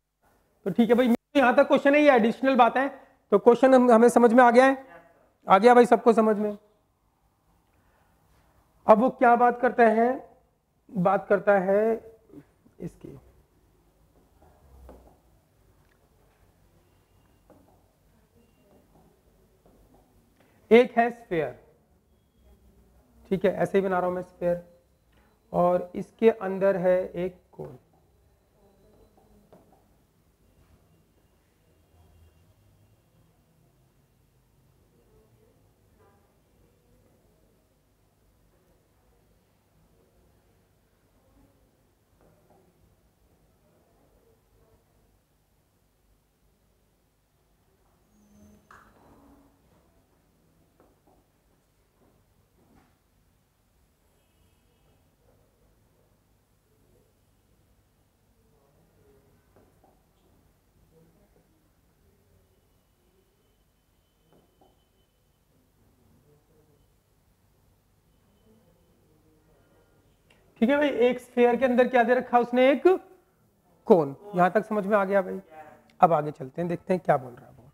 तो ठीक है भाई, यहां तक क्वेश्चन है, ये एडिशनल बात है, तो क्वेश्चन हमें समझ में आ गया है, आ गया भाई सबको समझ में। अब वो क्या बात करता है, बात करता है इसकी, एक है स्फीयर, ठीक है, ऐसे ही बना रहा हूं मैं स्फीयर, और इसके अंदर है एक कोन, ठीक है भाई, एक स्फीयर के अंदर क्या दे रखा उसने, एक कोन, यहां तक समझ में आ गया भाई। अब आगे चलते हैं, देखते हैं क्या बोल रहा है वो।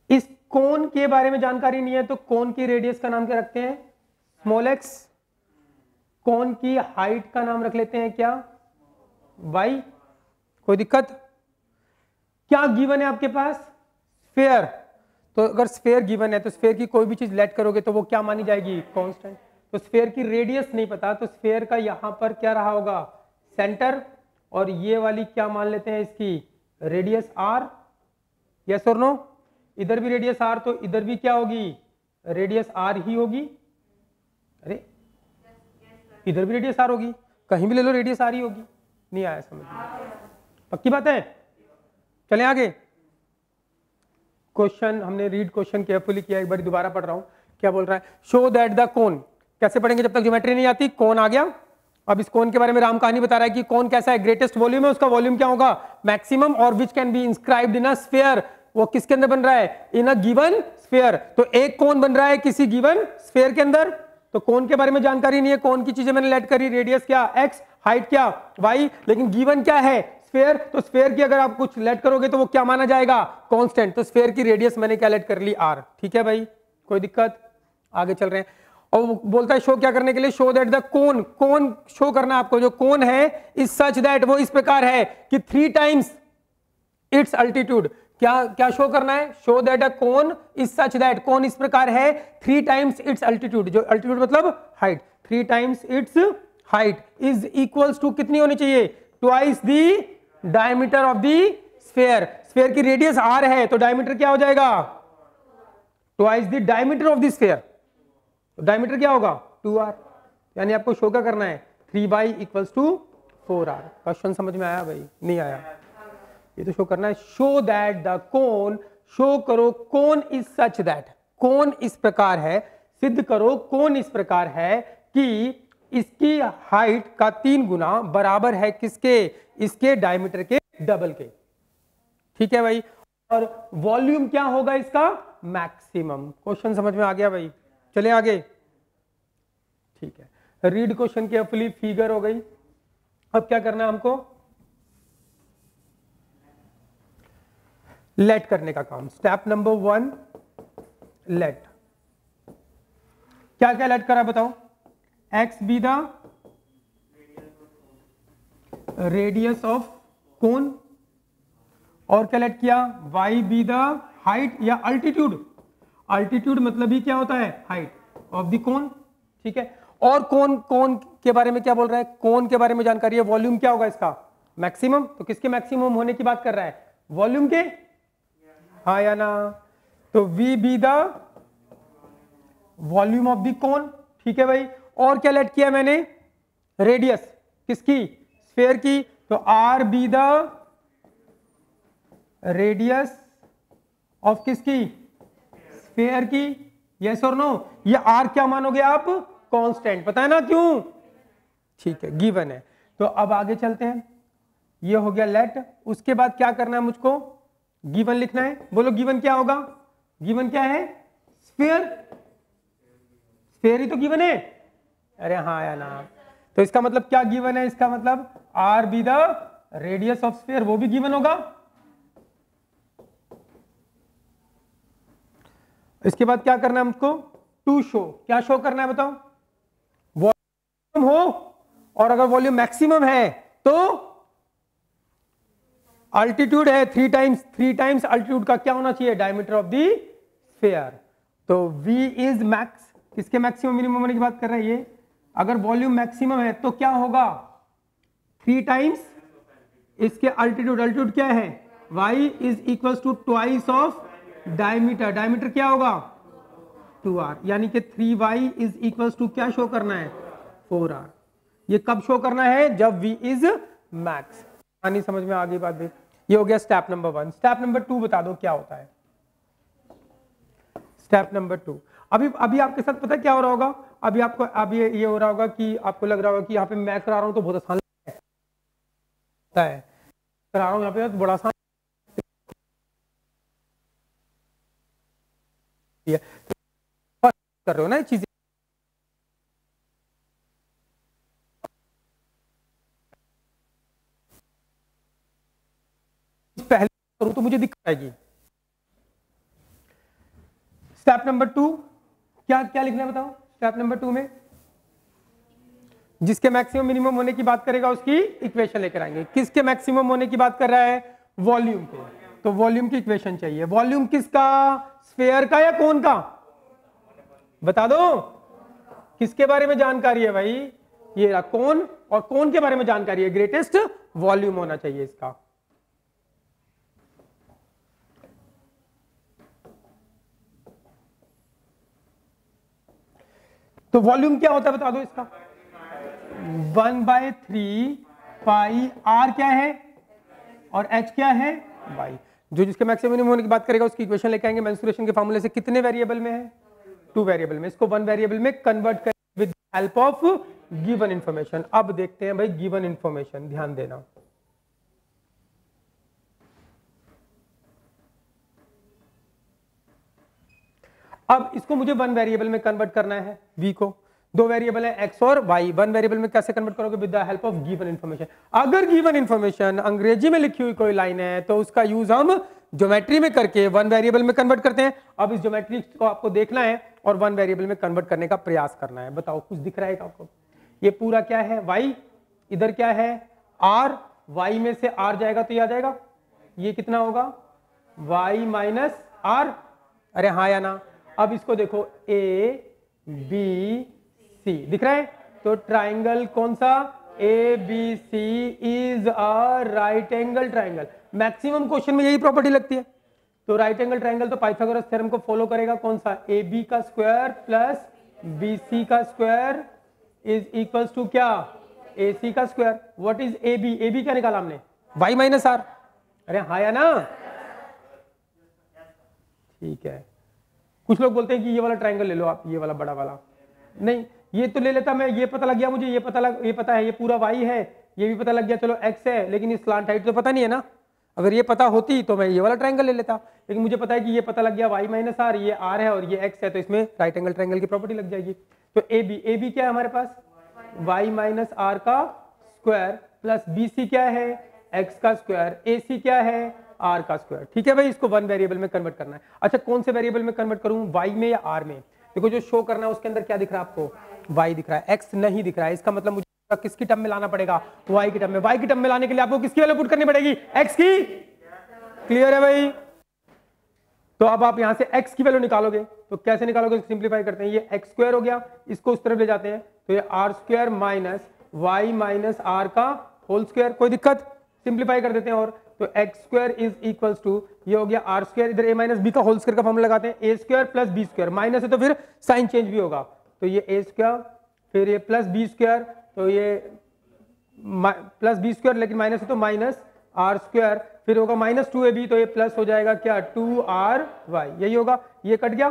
इस कोन के बारे में जानकारी नहीं है तो कोन की रेडियस का नाम क्या रखते हैं, स्मॉल एक्स, कोन की हाइट का नाम रख लेते हैं क्या, वाई, कोई दिक्कत, क्या गिवन है आपके पास, स्फीयर, तो अगर स्फीयर गिवन है तो स्फीयर की कोई भी चीज लेट करोगे तो वो क्या मानी जाएगी, कांस्टेंट, तो स्फीयर की रेडियस नहीं पता तो स्फीयर का यहां पर क्या रहा होगा, सेंटर, और ये वाली क्या मान लेते हैं इसकी रेडियस आर, यस और नो, इधर भी रेडियस आर तो इधर भी क्या होगी, रेडियस आर ही होगी, अरे इधर भी रेडियस आर होगी, कहीं भी ले लो रेडियस आर ही होगी, नहीं आया समझ में, पक्की बात है। चलें आगे, क्वेश्चन हमने रीड क्वेश्चन केयरफुली किया, एक बार दोबारा पढ़ रहा हूं, क्या बोल रहा है, शो दैट द कोन, कैसे पढ़ेंगे जब तक ज्योमेट्री नहीं आती, कोन आ गया, अब इस कोन के बारे में राम कहानी बता रहा है कि कोन कैसा है, ग्रेटेस्ट वॉल्यूम है, उसका वॉल्यूम क्या होगा, मैक्सिमम, और which can be inscribed in a sphere, वो किसके अंदर बन रहा है, इन अ गिवन स्फीयर, तो एक कोन बन रहा है किसी गिवन स्फीयर के अंदर, तो कोन के बारे में जानकारी नहीं है, कोन की चीजें मैंने लेट करी, रेडियस क्या एक्स, हाइट क्या वाई, लेकिन गिवन क्या है स्फीयर, तो स्फीयर की अगर आप कुछ लेट करोगे तो वो क्या माना जाएगा, कांस्टेंट, तो स्फीयर की रेडियस मैंने क्या लेट कर ली, आर, ठीक है भाई, कोई दिक्कत, आगे चल रहे हैं। और बोलता है शो क्या करने के लिए, show that the cone, cone show करना आपको, जो कोन है इज सच दैट, वो इस प्रकार है कि 3 टाइम्स इट्स अल्टीट्यूड, क्या क्या शो करना है, show that a cone is such that, cone इस प्रकार है 3 टाइम्स इट्स अल्टीट्यूड, जो अल्टीट्यूड मतलब height, 3 times its height is equals to कितनी होनी चाहिए, twice the diameter of the sphere, sphere की रेडियस r है तो डायमीटर क्या हो जाएगा, twice the diameter of the sphere, तो डायमीटर क्या होगा 2r, यानी आपको शो क्या करना है 3y equals to 4r। Question समझ में आया भाई, नहीं आया, ये तो शो करना है, show that the cone, show करो कोन इज सच दैट, कोन इस प्रकार है, सिद्ध करो कोन इस प्रकार है कि इसकी हाइट का 3 गुना बराबर है किसके, इसके डायमीटर के डबल के, ठीक है भाई। और वॉल्यूम क्या होगा इसका, मैक्सिमम। क्वेश्चन समझ में आ गया भाई, चले आगे, ठीक है। रीड क्वेश्चन केयरफुली, फिगर हो गई। अब क्या करना है हमको, लेट करने का काम। स्टेप नंबर 1 लेट, क्या क्या लेट करा बताओ, x be the radius of cone, और क्या लेट किया, वाई बी द हाइट या अल्टीट्यूड, अल्टीट्यूड मतलब ही क्या होता है हाइट ऑफ द कोन, ठीक है। और कोन, कोन के बारे में क्या बोल रहा है, कोन के बारे में जानकारी है, वॉल्यूम क्या होगा इसका मैक्सिमम, तो किसके मैक्सिमम होने की बात कर रहा है, वॉल्यूम के, हाँ या ना, तो V be the volume of the cone, ठीक है भाई। और क्या लेट किया मैंने, रेडियस किसकी, स्फेयर की, तो R be the radius of किसकी, स्फेयर की, यस और नो, ये आर क्या मानोगे आप, कांस्टेंट, पता है ना क्यों, ठीक है, गिवन है। तो अब आगे चलते हैं, ये हो गया लेट, उसके बाद क्या करना है मुझको, गिवन लिखना है, बोलो गिवन क्या होगा, गिवन क्या है, स्फीयर, स्फीयर ही तो गिवन है, अरे हाँ या ना, तो इसका मतलब क्या गिवन है, इसका मतलब R be the radius of sphere, वो भी गिवन होगा। इसके बाद क्या करना है हमको, टू शो, क्या शो करना है बताओ, वॉल्यूम हो, और अगर वॉल्यूम मैक्सिमम है तो अल्टीट्यूड है 3 टाइम्स अल्टीट्यूड का क्या होना चाहिए, डायमीटर ऑफ द स्फीयर। तो V इज मैक्स, किसके मैक्सिमम मिनिमम होने की बात कर रहे हैं ये, अगर वॉल्यूम मैक्सिमम है तो क्या होगा 3 टाइम्स इसके अल्टीट्यूड, अल्टीट्यूड क्या है y is equal to twice of diameter, diameter क्या होगा 2r, यानी कि 3y इज इक्वल टू क्या शो करना है 4r। ये कब शो करना है, जब v इज मैक्स। नहीं समझ में आ गई बात भी, ये हो गया स्टेप नंबर 1। स्टेप नंबर 2 बता दो क्या होता है, स्टेप नंबर 2। अभी आपके साथ पता है क्या हो रहा होगा, अभी आपको अभी ये हो रहा होगा कि आपको लग रहा होगा कि यहाँ पे मैं करा रहा हूँ तो बहुत आसान लगता है, करा रहा हूँ यहाँ पे तो बड़ा आसान कर रहे हो ना ये चीजें, पहले करूं तो मुझे दिक्कत आएगी। स्टेप नंबर 2 क्या क्या लिखना है बताओ, स्टेप नंबर 2 में जिसके मैक्सिमम मिनिमम होने की बात करेगा उसकी इक्वेशन लेकर आएंगे। किसके मैक्सिमम होने की बात कर रहा है, वॉल्यूम के, तो वॉल्यूम की इक्वेशन चाहिए। वॉल्यूम किसका, स्फीयर का या कोन का, बता दो किसके बारे में जानकारी है भाई, ये कोन, और कोन के बारे में जानकारी है, ग्रेटेस्ट वॉल्यूम होना चाहिए इसका। तो वॉल्यूम क्या होता है बता दो इसका, 1/3 पाई आर क्या है और एच क्या है वाई। जो जिसके मैक्सिमम मिनिमम होने की बात करेगा उसकी इक्वेशन लेके आएंगे मेंसुरेशन के फार्मूले से। कितने वेरिएबल में है, 2 वेरिएबल में, इसको 1 वेरिएबल में कन्वर्ट करें with help of given information. अब देखते हैं भाई गिवन इंफॉर्मेशन, ध्यान देना। अब इसको मुझे 1 वेरिएबल में कन्वर्ट करना है, v को। 2 वेरिएबल है x और y, 1 वेरिएबल में कैसे कन्वर्ट करोगे, with the help of given information. अगर गिवन इंफॉर्मेशन अंग्रेजी में लिखी हुई कोई लाइन है तो उसका यूज हम ज्योमेट्री में करके 1 वेरिएबल में कन्वर्ट करते हैं। अब इस ज्योमेट्री को आपको देखना है और 1 वेरिएबल में कन्वर्ट करने का प्रयास करना है। बताओ कुछ दिख रहा है आपको, ये पूरा क्या है y, इधर क्या है r, y में से r जाएगा तो ये आ जाएगा, ये कितना होगा y माइनस r, अरे हाँ या ना। अब इसको देखो A B C दिख रहा है, तो ट्राइंगल कौन सा, ABC is a right angle triangle. Maximum question में यही प्रॉपर्टी लगती है। तो राइट एंगल ट्राइंगल तो पाइथागोरस थ्योरम को फॉलो करेगा। कौन सा? AB का स्क्वायर प्लस BC का स्क्वायर इज इक्वल्स टू क्या? AC का square. What is AB? AB क्या निकाला हमने? y minus r. अरे हाँ या ना? ठीक है। कुछ लोग बोलते हैं कि ये वाला ट्राइंगल ले लो आप, ये वाला बड़ा वाला। नहीं, ये तो ले लेता मैं, ये पता लग गया मुझे, ये पता है ये पूरा y है, ये भी पता लग गया, चलो x है, लेकिन ये स्लांट हाइट तो पता नहीं है ना। अगर ये पता होती तो मैं ये वाला ट्राइंगल ले लेता, लेकिन मुझे पता है कि ये पता लग गया y माइनस आर, ये r है और ये x है, तो इसमें राइट एंगल ट्राइंगल की प्रॉपर्टी लग जाएगी। तो AB क्या है हमारे पास? y माइनस आर का स्क्वायर प्लस BC क्या है? x का स्क्वायर। AC क्या है? r का स्क्वायर। ठीक है भाई, इसको वन वेरिएबल में कन्वर्ट करना है। अच्छा, कौन से वेरिएबल में कन्वर्ट करूं, y में या r में? देखो जो शो करना है उसके अंदर क्या दिख रहा है आपको? y दिख रहा है, x नहीं दिख रहा है। इसका मतलब मुझे किसकी टर्म में लाना पड़ेगा? y की टर्म में। y की टर्म में लाने के लिए आपको किसकी वैल्यू पुट करनी पड़ेगी? x की। क्लियर है भाई? तो अब आप यहां से x की वैल्यू निकालोगे, तो कैसे निकालोगे? सिंप्लीफाई करते हैं, ये x स्क्वायर हो गया, इसको उस तरफ ले जाते हैं, तो ये r square minus y minus r का होल स्क्वायर। कोई दिक्कत? सिंप्लीफाई कर देते हैं, और तो x square is equals to, ये हो गया r स्क्वायर, इधर a माइनस बी का होल स्क्वायर का फॉर्मूला लगाते हैं, a square plus b square, minus है तो फिर साइन चेंज भी होगा, तो ये a स्क्वायर फिर ये प्लस b स्क्वायर, तो ये प्लस b स्क्वायर, लेकिन माइनस है तो माइनस r स्क्वायर, फिर होगा माइनस 2ab, तो ये प्लस हो जाएगा क्या? 2ry, यही होगा, ये कट गया,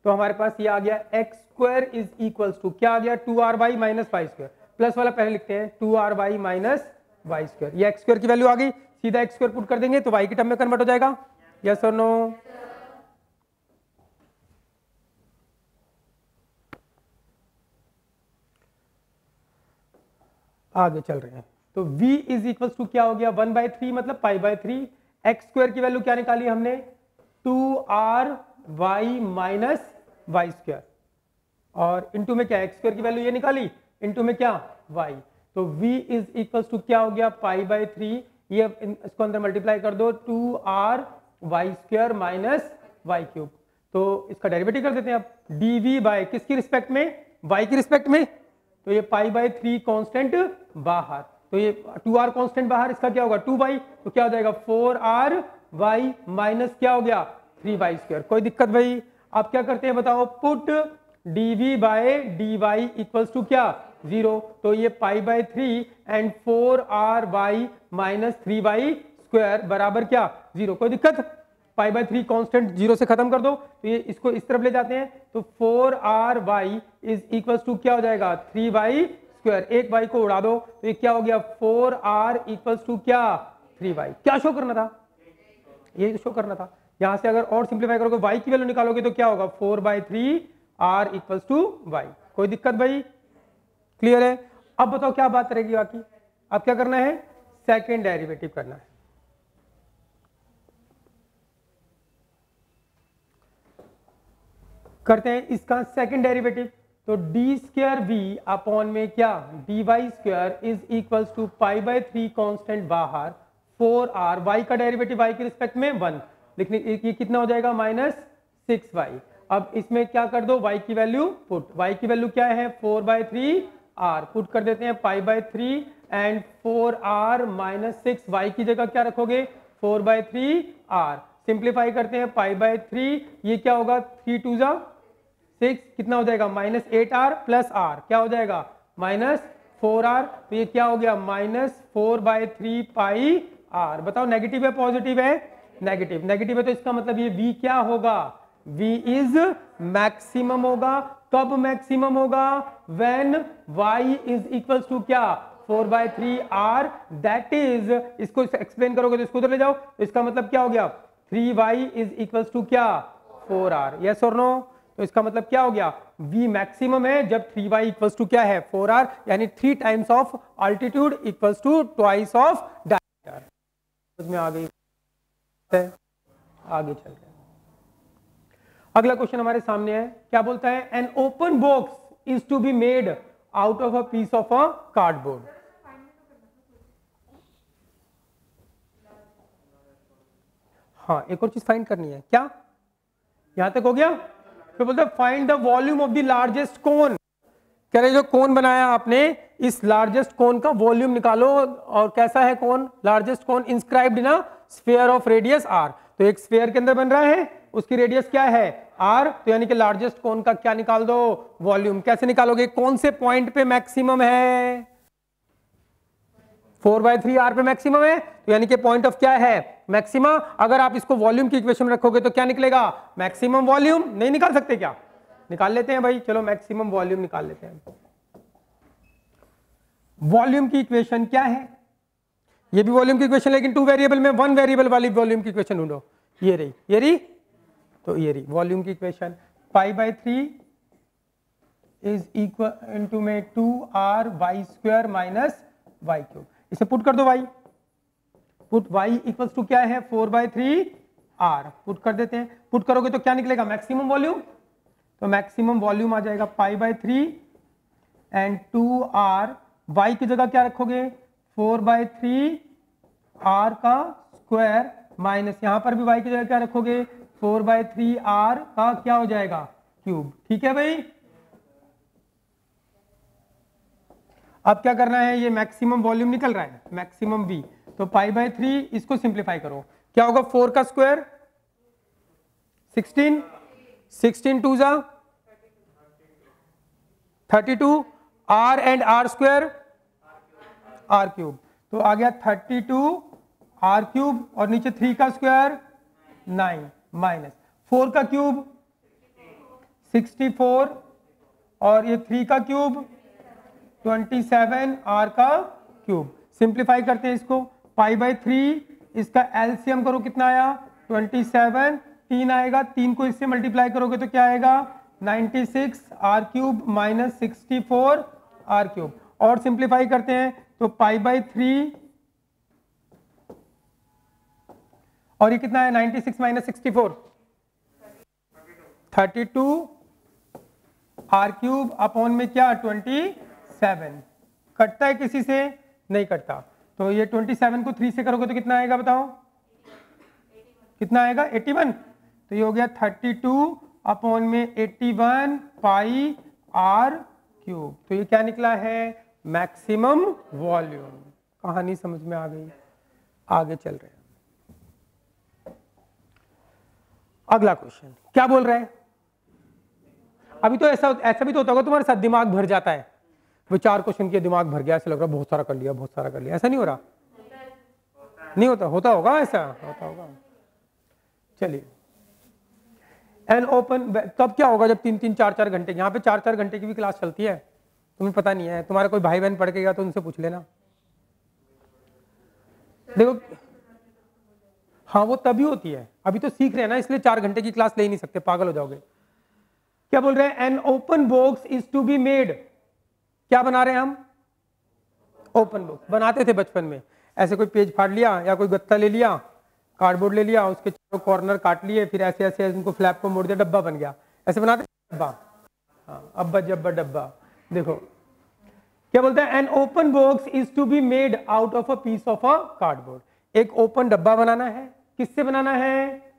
तो हमारे पास ये आ गया x square is equals to क्या आ गया? 2ry minus y square. Plus वाला पहले लिखते हैं, 2ry माइनस y स्क्वायर। ये x स्क्वायर की वैल्यू आ गई, सीधा x स्क्वायर पुट कर देंगे तो y की टर्म में कन्वर्ट हो जाएगा। यस और नो? आगे चल रहे हैं, तो v इज इक्वल्स टू क्या हो गया? 1/3 मतलब π/3। x स्क्वायर की वैल्यू क्या निकाली हमने? 2ry माइनस y स्क्वायर, और इनटू में क्या? x स्क्वायर की वैल्यू ये निकाली, इनटू में क्या? y, तो v इज इक्वल्स टू क्या हो गया? π/3, ये इसको अंदर मल्टीप्लाई कर दो, 2ry square minus y cube, तो इसका डेरिवेटिव कर देते हैं अब, dv बाय किसकी रिस्पेक्ट में? y की रिस्पेक्ट में, तो ये π/3 कांस्टेंट बाहर, तो ये 2r कांस्टेंट बाहर, इसका क्या होगा? 2y, तो क्या हो जाएगा? 4ry माइनस क्या हो गया? 3y square. कोई दिक्कत भाई? आप क्या करते हैं बताओ? Put dv by dy equals to क्या? 0, तो ये π/3 and 4ry minus 3y square बराबर क्या? 0। कोई दिक्कत? π/3 कांस्टेंट 0 से खत्म कर दो, तो ये इसको इस तरफ ले जाते हैं, तो 4ry इज इक्वल्स टू क्या हो जाएगा? 3y स्क्वायर, एक y को उड़ा दो, तो ये क्या हो गया? 4r इक्वल्स टू क्या? 3y। क्या शो करना था? ये शो करना था। यहां से अगर और सिंप्लीफाई करोगे, y की वैल्यू निकालोगे तो क्या होगा? 4/3 r इक्वल्स टू y। कोई दिक्कत भाई? क्लियर है? अब बताओ क्या बात रहेगी बाकी? अब क्या करना है? सेकेंड डेरिवेटिव करना है। करते हैं इसका सेकेंड डेरिवेटिव, तो डी स्क्वायर वी अपॉन में क्या? dy square is equals to π/3 constant बाहर 4r, y का डेरिवेटिव y के रिस्पेक्ट में 1 लिखने, ये कितना हो जाएगा? Minus 6y। अब इसमें क्या कर दो? y की वैल्यू पुट, y की वैल्यू क्या है? 4/3r, पुट कर देते हैं π/3 एंड 4r माइनस 6, y की जगह क्या रखोगे? 4/3r। सिंप्लीफाई करते हैं, π/3, ये क्या होगा? 3 2 जा 6, कितना हो जाएगा? माइनस 8r प्लस r, क्या हो जाएगा? माइनस 4r, तो ये क्या हो गया? माइनस 4/3 पाई r। बताओ नेगेटिव है पॉजिटिव है? नेगेटिव। नेगेटिव है तो इसका मतलब ये v क्या होगा? v इज मैक्सिमम होगा। कब मैक्सिमम होगा? When y is equals to क्या? 4/3r, दैट इज, इसको एक्सप्लेन करोगे तो इसको उधर ले जाओ, तो इसका मतलब क्या हो गया? 3y इज इक्वल्स टू क्या? 4r। यस और नो? तो इसका मतलब क्या हो गया? v मैक्सिमम है जब 3y इक्वल्स टू क्या है? 4r, यानी 3 times of altitude equals to twice of diameter. समझ में आ गई? आगे चल रहे हैं। अगला क्वेश्चन हमारे सामने है, क्या बोलता है? An open box is to be made out of a piece of a cardboard. हाँ, एक और चीज फाइंड करनी है। क्या? यहां तक हो गया? फिर बोलते हैं find the volume of the largest cone. कह रहे जो कोन बनाया आपने इस लार्जेस्ट कोन का वॉल्यूम निकालो, और कैसा है cone, largest cone inscribed in a sphere of radius r। तो एक स्फीयर के अंदर बन रहा है, उसकी रेडियस क्या है r, तो यानी कि लार्जेस्ट कोन का क्या निकाल दो, वॉल्यूम। कैसे निकालोगे, कौन से पॉइंट पे मैक्सिमम है, 4/3 r पे मैक्सिमम है, तो यानी कि पॉइंट ऑफ क्या है, मैक्सिमा। अगर आप इसको वॉल्यूम की इक्वेशन में रखोगे तो क्या निकलेगा, मैक्सिमम वॉल्यूम। नहीं निकाल सकते क्या, निकाल लेते हैं भाई, चलो मैक्सिमम वॉल्यूम निकाल लेते हैं। वॉल्यूम की इक्वेशन क्या है, ये भी वॉल्यूम की इक्वेशन, लेकिन 2 वेरिएबल में 1 वेरिएबल वाली वॉल्यूम की इक्वेशन ढूंढो। ये रही, ये रही, तो ये रही वॉल्यूम की इक्वेशन। π/3 इज इक्वल इनटू में 2r² माइनस y³। इसे पुट कर दो y, put y equals to क्या है, 4/3r। पुट कर देते हैं, पुट करोगे तो क्या निकलेगा, मैक्सिमम वॉल्यूम। तो मैक्सिमम वॉल्यूम आ जाएगा π/3 एंड 2r, y की जगह क्या रखोगे, 4/3r का स्क्वायर माइनस, यहां पर भी y की जगह क्या रखोगे, 4/3r का क्या हो जाएगा, क्यूब। ठीक है भाई, अब क्या करना है, ये मैक्सिमम वॉल्यूम निकल रहा है, मैक्सिमम v। तो π/3 इसको सिंप्लीफाई करो, क्या होगा, 4 का स्क्वायर 16, 16 2 जा 32, r and r square r³। तो आ गया 32 r³ और नीचे 3 का स्क्वायर 9 माइनस 4 का क्यूब 64 और ये 3 का क्यूब 27 r का क्यूब। सिंप्लीफाई करते हैं इसको, π/3 इसका एलसीएम करो, कितना आया, 27, 3 आएगा, 3 को इससे मल्टीप्लाई करोगे तो क्या आएगा, 96 r³ माइनस 64 r³। और सिंप्लीफाई करते हैं तो π/3 और ये कितना है, 96 माइनस 64 32 r³ अपॉन में क्या, 27। कटता है किसी से, नहीं कटता। तो ये 27 को 3 से करोगे तो कितना आएगा, बताओ कितना आएगा, 81। तो ये हो गया 32 अपॉन में 81 पाई r³। तो ये क्या निकला है, मैक्सिमम वॉल्यूम। कहानी समझ में आ गई, आगे चल रहे हैं। अगला क्वेश्चन क्या बोल रहा है, अभी तो ऐसा भी तो होता होगा तुम्हारे साथ, दिमाग भर जाता है, वो 4 क्वेश्चन के दिमाग भर गया, ऐसा लग रहा बहुत सारा कर लिया, बहुत सारा कर लिया, ऐसा नहीं हो रहा, नहीं होता, होता होगा, ऐसा होता होगा। चलिए, एन ओपन, तब क्या होगा जब 3-3 4-4 घंटे, यहाँ पे 4-4 घंटे की भी क्लास चलती है, तुम्हें पता नहीं है, तुम्हारा कोई भाई बहन पढ़ के गया तो उनसे पूछ लेना। देखो हाँ वो तभी होती है, अभी तो सीख रहे हैं ना, इसलिए 4 घंटे की क्लास ले ही नहीं सकते, पागल हो जाओगे। क्या बोल रहे हैं, an open box is to be made, क्या बना रहे हैं हम, ओपन बॉक्स। बनाते थे बचपन में, ऐसे कोई पेज फाड़ लिया या कोई गत्ता ले लिया, कार्डबोर्ड ले लिया, उसके चारों कॉर्नर काट लिए, फिर ऐसे ऐसे उनको फ्लैप को मोड़ दिया, डब्बा बन गया, ऐसे बनाते डब्बा, हाँ अब्बा जब्बा डब्बा। देखो क्या बोलते हैं, an open box is to be made out of a piece of a cardboard. एक ओपन डब्बा बनाना है, किससे बनाना है,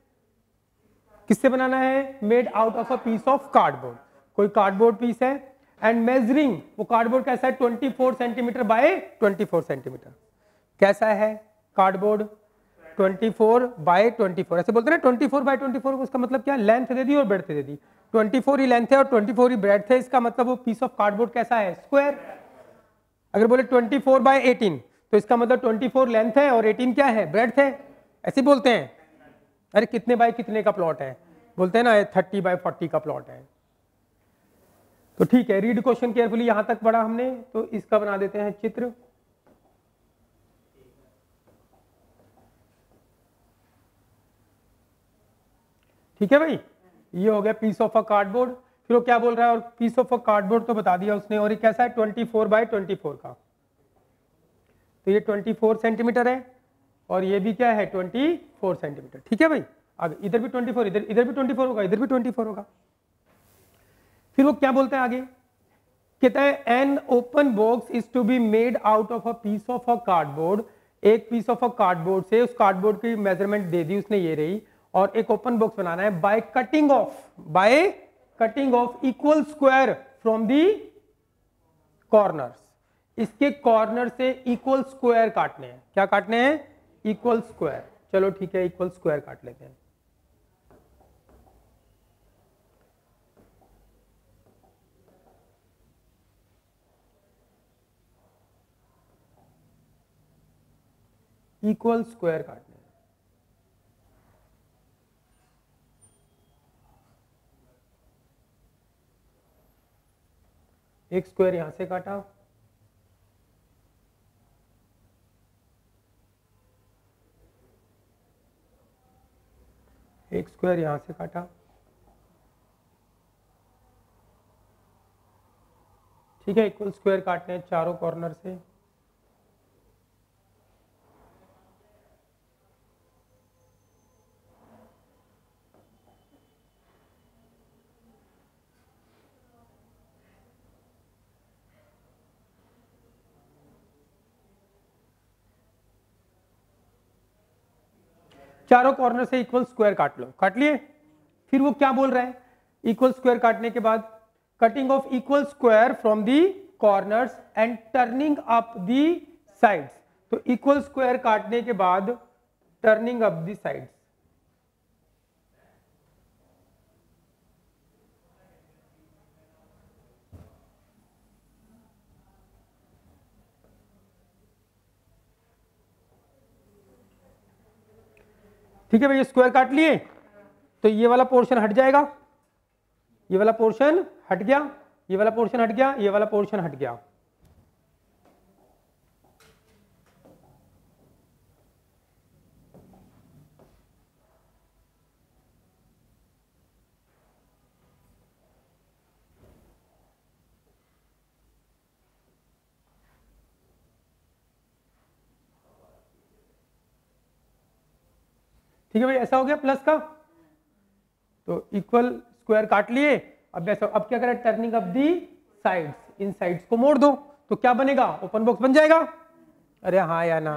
किससे बनाना है, made out of a piece of cardboard, कोई कार्डबोर्ड पीस है। एंड मेजरिंग, वो कार्डबोर्ड कैसा है, 24 सेंटीमीटर बाय 24 सेंटीमीटर। कैसा है कार्डबोर्ड, 24 बाय 24, ऐसे बोलते हैं ना 24 बाय 24, उसका मतलब क्या, लेंथ दे दी और ब्रेड्थ दे दी, 24 ही लेंथ है और 24 ही ब्रेड्थ है, इसका मतलब वो पीस ऑफ कार्डबोर्ड कैसा है, स्क्वायर। अगर बोले 24 बाय 18 तो इसका मतलब 24 लेंथ है और 18 क्या है, ब्रेड्थ है, ऐसे बोलते हैं। अरे कितने बाय कितने का प्लॉट है, बोलते हैं ना 30 बाय 40 का प्लॉट है। तो ठीक है, रीड क्वेश्चन केयरफुली, यहां तक पढ़ा हमने, तो इसका बना देते हैं चित्र। ठीक है भाई, ये हो गया पीस ऑफ अ कार्डबोर्ड। फिर वो क्या बोल रहा है, और पीस ऑफ अ कार्डबोर्ड तो बता दिया उसने, और ये कैसा है, 24 बाय 24 का। तो ये 24 सेंटीमीटर है और ये भी क्या है, 24 सेंटीमीटर। ठीक है भाई, आगे इधर भी 24, इधर भी 24 होगा, इधर भी 24 होगा। फिर वो क्या बोलते हैं आगे, कहता है an open box is to be made out of a piece of a cardboard. एक पीस ऑफ अ कार्डबोर्ड से, उस कार्डबोर्ड की मेजरमेंट दे दी उसने, ये रही, और एक ओपन बॉक्स बनाना है by cutting of equal square from the corners. इसके कॉर्नर से इक्वल स्क्वायर काटने हैं। क्या काटने हैं? Equal square. चलो ठीक है, इक्वल स्क्वायर काट लेते हैं। इक्वल स्क्वायर काटने हैं। एक स्क्वायर यहां से काटा, एक स्क्वायर यहां से काटा, ठीक है। इक्वल स्क्वायर काटने हैं चारों कॉर्नर से। चारों कॉर्नर से इक्वल स्क्वायर काट लो। काट लिए? फिर वो क्या बोल रहा है? इक्वल स्क्वायर काटने के बाद cutting of equal square from the corners and turning up the sides. तो इक्वल स्क्वायर काटने के बाद टर्निंग अप दी साइड्स। ठीक है भाई, स्क्वायर काट लिए तो ये वाला पोर्शन हट जाएगा, ये वाला पोर्शन हट गया, ये वाला पोर्शन हट गया, ये वाला पोर्शन हट गया। ठीक है भाई, ऐसा हो गया प्लस का। तो इक्वल स्क्वायर काट लिए। अब ऐसा, अब क्या करें? Turning up the sides, in sides को मोड़ दो तो क्या बनेगा? ओपन बॉक्स बन जाएगा। अरे हाँ या ना?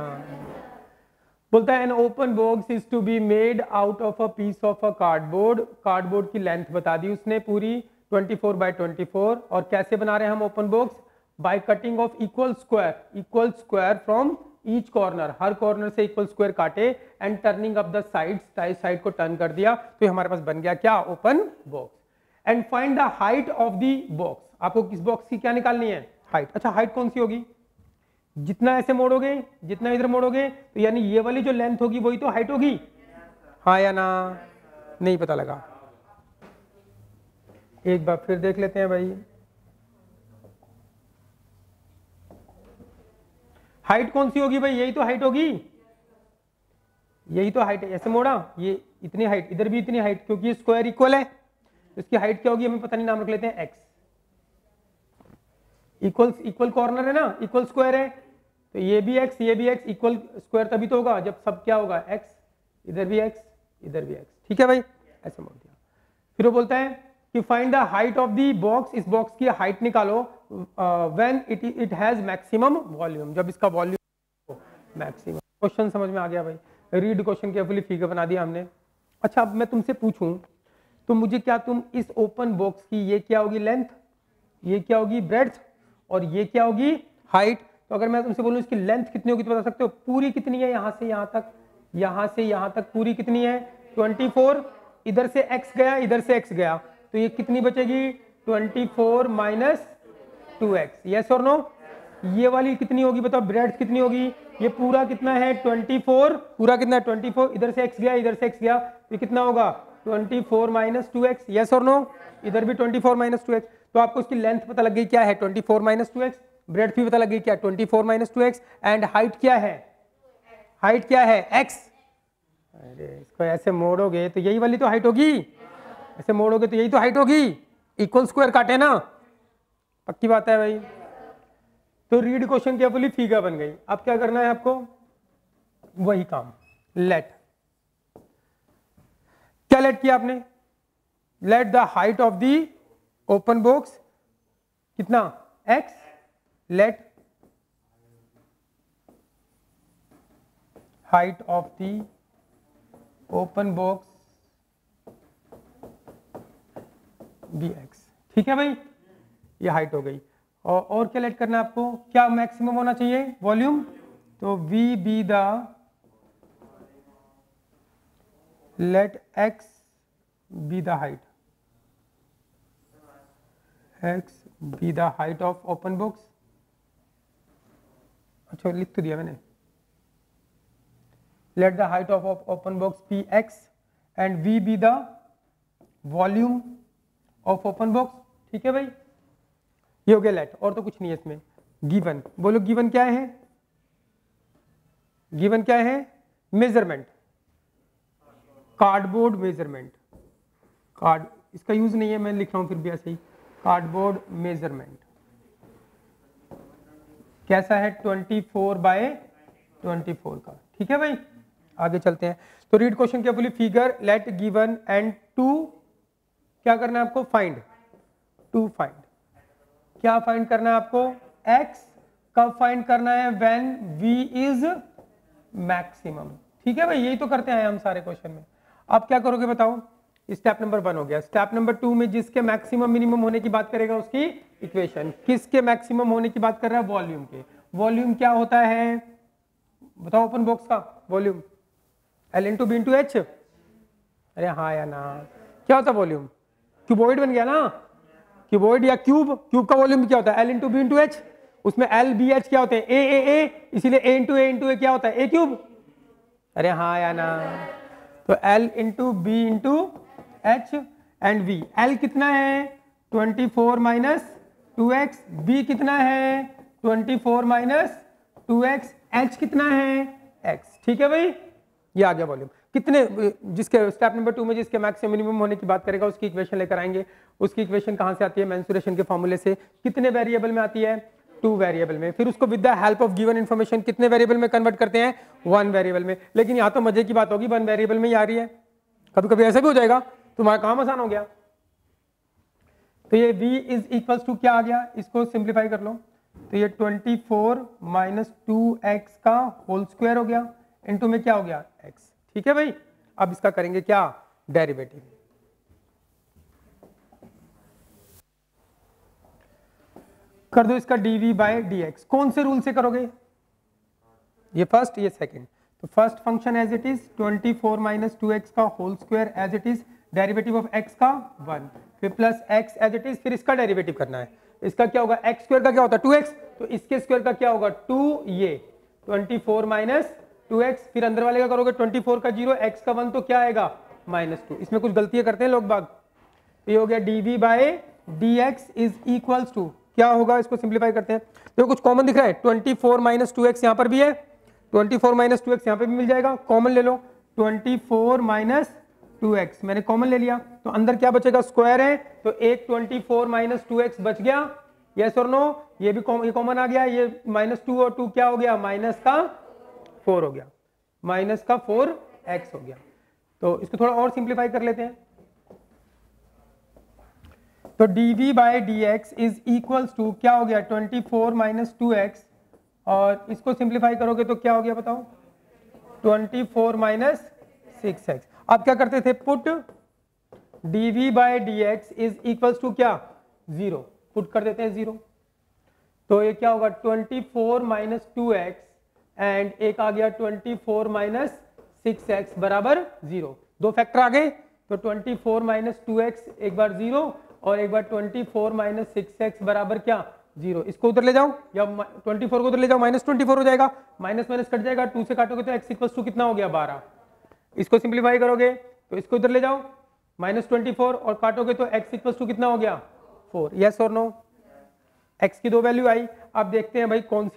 बोलता है an open box is to be made out of a piece of a cardboard. Cardboard की लेंथ बता दी उसने पूरी 24 बाय 24। और कैसे बना रहे हैं हम open box? By cutting of equal square from each corner. Her corner से इक्वल स्क्वायर काटे and turning up the sides, side को टर्न कर दिया तो ये हमारे पास बन गया क्या? Open box. And find the height of the box. आपको किस बॉक्स की क्या निकालनी है? हाइट। अच्छा, हाइट कौन सी होगी? जितना ऐसे मोड़ोगे, जितना इधर मोड़ोगे, तो यानी ये वाली जो लेंथ होगी वही तो हाइट होगी। हाँ या ना? नहीं पता लगा? एक बार फिर देख लेते हैं भाई। हाइट कौन सी होगी भाई? यही तो हाइट होगी, यही तो हाइट है। ऐसे मोड़ा, ये इतनी हाइट, इधर भी इतनी हाइट, क्योंकि ये स्क्वायर इक्वल है तो इसकी हाइट क्या होगी? हमें पता नहीं, नाम रख लेते हैं एक्स। इक्वल कॉर्नर है ना, इक्वल स्क्वायर है, तो ये भी एक्स, ये भी एक्स। इक्वल स्क्वायर तभी तो होगा जब सब क्या होगा? एक्स। इधर भी एक्स, इधर भी एक्स। ठीक है भाई, ऐसे मोड़ दिया। फिर वो बोलता है कि find the height of the box. इस बॉक्स की हाइट निकालो when it has maximum volume, जब इसका वॉल्यूम मैक्सिमम। क्वेश्चन समझ में आ गया भाई? रीड क्वेश्चन केयरफुली, फिगर बना दिया हमने। अच्छा, अब मैं तुमसे पूछूं तो मुझे क्या तुम इस ओपन बॉक्स की ये क्या होगी? लेंथ, ये क्या होगी? ब्रेड्थ, और ये क्या होगी? हाइट। तो अगर मैं तुमसे बोलूं इसकी लेंथ कितनी होगी तो बता सकते हो? पूरी कितनी है? यहां से यहां तक, यहां से यहां तक पूरी कितनी है? 24। इधर से x गया, इधर से x गया, तो ये कितनी बचेगी? 24 माइनस 2x। यस और नो? ये वाली कितनी होगी बताओ? ब्रेड्थ कितनी होगी? ये पूरा कितना है? 24। पूरा कितना है? 24। इधर से x गया, इधर से x गया, तो ये कितना होगा? 24 माइनस 2x। यस और नो? इधर भी 24 माइनस 2x। तो आपको इसकी लेंथ पता लग गई क्या है? 24 माइनस 2x। ब्रेड्थ भी पता लग गई क्या? 24 माइनस 2x। एंड हाइट क्या है? हाइट क्या है? x। अरे इसको ऐसे मोड़ोगे तो यही वाली तो हाइट होगी, ऐसे मोड़ोगे तो यही तो हाइट होगी। इक्वल स्क्वायर काटे ना, पक्की बात है भाई। तो रीड क्वेश्चन केयरफुली, फिगर बन गई। अब क्या करना है आपको? वही काम। लेट, क्या लेट किया आपने? Let the height of the open box कितना? x। Let height of the open box be x. ठीक है भाई, ये हाइट हो गई। और क्या लेट करना है आपको, क्या मैक्सिमम होना चाहिए वॉल्यूम, तो V be the let x be the height, x be the height of open box. अच्छा लिख तो दिया मैंने, let the height of open box be x and V be the volume of open box. ठीक है भाई, ये हो गया लेट, और तो कुछ नहीं है इसमें। गिवन, बोलो गिवन क्या है, गिवन क्या है, मेजरमेंट, कार्डबोर्ड मेजरमेंट, कार्ड इसका यूज नहीं है, मैं लिख रहा हूं फिर भी ऐसे ही, कार्डबोर्ड मेजरमेंट कैसा है 24/24 का। ठीक है भाई, आगे चलते हैं। तो read question carefully, figure let given and to क्या करना है आपको, फाइंड, टू फाइंड, क्या फाइंड करना है आपको, x कब फाइंड करना है, व्हेन v इज मैक्सिमम। ठीक है भाई, यही तो करते हैं हम सारे क्वेश्चन में। आप क्या करोगे बताओ, स्टेप नंबर 1 हो गया। स्टेप नंबर 2 में जिसके मैक्सिमम मिनिमम होने की बात करेगा उसकी इक्वेशन, किसके मैक्सिमम होने की बात कर रहा है, वॉल्यूम के। वॉल्यूम क्या होता है बताओ, ओपन बॉक्स का volume L into B into h. अरे हाँ या ना, क्या होता है वॉल्यूम, क्यूबॉइड बन गया ना, क्यूबॉइड या क्यूब, क्यूब का वॉल्यूम क्या होता है L into B into h, उसमें L B H क्या होते हैं ए, इसीलिए A इंटू ए क्या होता है ए क्यूब। अरे हाँ या ना, तो L into B into h and V, L कितना है 24 माइनस 2x, B कितना है 24 माइनस 2x, H कितना है x। ठीक है भाई, ये आ गया वॉल्यूम। कितने, जिसके स्टेप नंबर 2 में जिसके मैक्सिमम मिनिमम होने की बात करेगा उसकी इक्वेशन लेकर आएंगे। उसकी इक्वेशन कहां से आती है, मेंसुरेशन के फॉर्मूले से। कितने वेरिएबल में आती है, 2 वेरिएबल में। फिर उसको with the help of given information कितने वेरिएबल में कन्वर्ट करते हैं, 1 वेरिएबल में। लेकिन यहाँ तो मजे की बात होगी, 1 वेरिएबल में ही आ रही है, कभी कभी ऐसा भी हो जाएगा, तुम्हारा काम आसान हो गया। तो ये v इज इक्वल्स टू क्या आ गया, इसको सिंप्लीफाई कर लो, तो ये 24 माइनस 2x का होल स्क्वायर हो गया, इनटू में क्या हो गया x। ठीक है भाई, अब इसका करेंगे क्या, डेरिवेटिव। कर दो इसका dv बाय dx। कौन से रूल से करोगे, ये फर्स्ट ये सेकंड। तो first function as it is 24 minus 2x का whole square as it is, derivative of x का 1, फिर plus x as it is, फिर इसका डेरिवेटिव करना है। इसका क्या होगा, x स्क्वायर का क्या होता है 2x, तो इसके स्क्वायर का क्या होगा 2, ये 24 माइनस 2x, फिर अंदर वाले का करोगे 24 का 0, x का 1 तो क्या आएगा -2। इसमें कुछ गलतियां करते हैं लोग बाग। तो ये हो गया dv by dx is equals to क्या होगा, इसको सिंप्लीफाई करते हैं। तो कुछ कॉमन दिख रहा है, 24 माइनस 2x यहाँ पर भी है, 24 माइनस 2x यहाँ पे भी मिल जाएगा, कॉमन ले लो। 24 माइनस 2x मैंने कॉमन ले लिया, तो अंदर क्या बचेगा, स्क्वायर है, तो एक 24 माइनस 2x बच गया, यस और नो। ये भी कॉमन आ गया, ये -2 और 2 क्या हो गया, माइनस का 4 हो गया, माइनस का 4x हो गया। तो इसको थोड़ा और सिंप्लीफाई कर लेते हैं। तो dv by dx is equals to क्या हो गया 24 माइनस 2x, और इसको सिंप्लीफाई करोगे तो क्या हो गया बताओ 24 माइनस 6x। अब क्या करते थे, put dv by dx is equals to क्या 0, पुट कर देते हैं 0। तो ये क्या होगा 24 माइनस 2x एंड एक आ गया 24 माइनस 6x बराबर 0। दो फैक्टर आ गए, तो 24 माइनस 2x एक बार 0 और एक बार 24 माइनस 6x बराबर क्या 0। इसको उधर ले जाओ, या 24 को उधर ले जाओ, -24 हो जाएगा, माइनस माइनस कट जाएगा, 2 से काटोगे तो x इक्वल्स टू कितना हो गया 12। इसको सिंप्लीफाई करोगे तो इसको इधर ले जाओ, -24 और काटोगे तो x इक्वल्स टू कितना हो गया 4। यस और नो, x की 2 वैल्यू आई। अब देखते हैं भाई कौन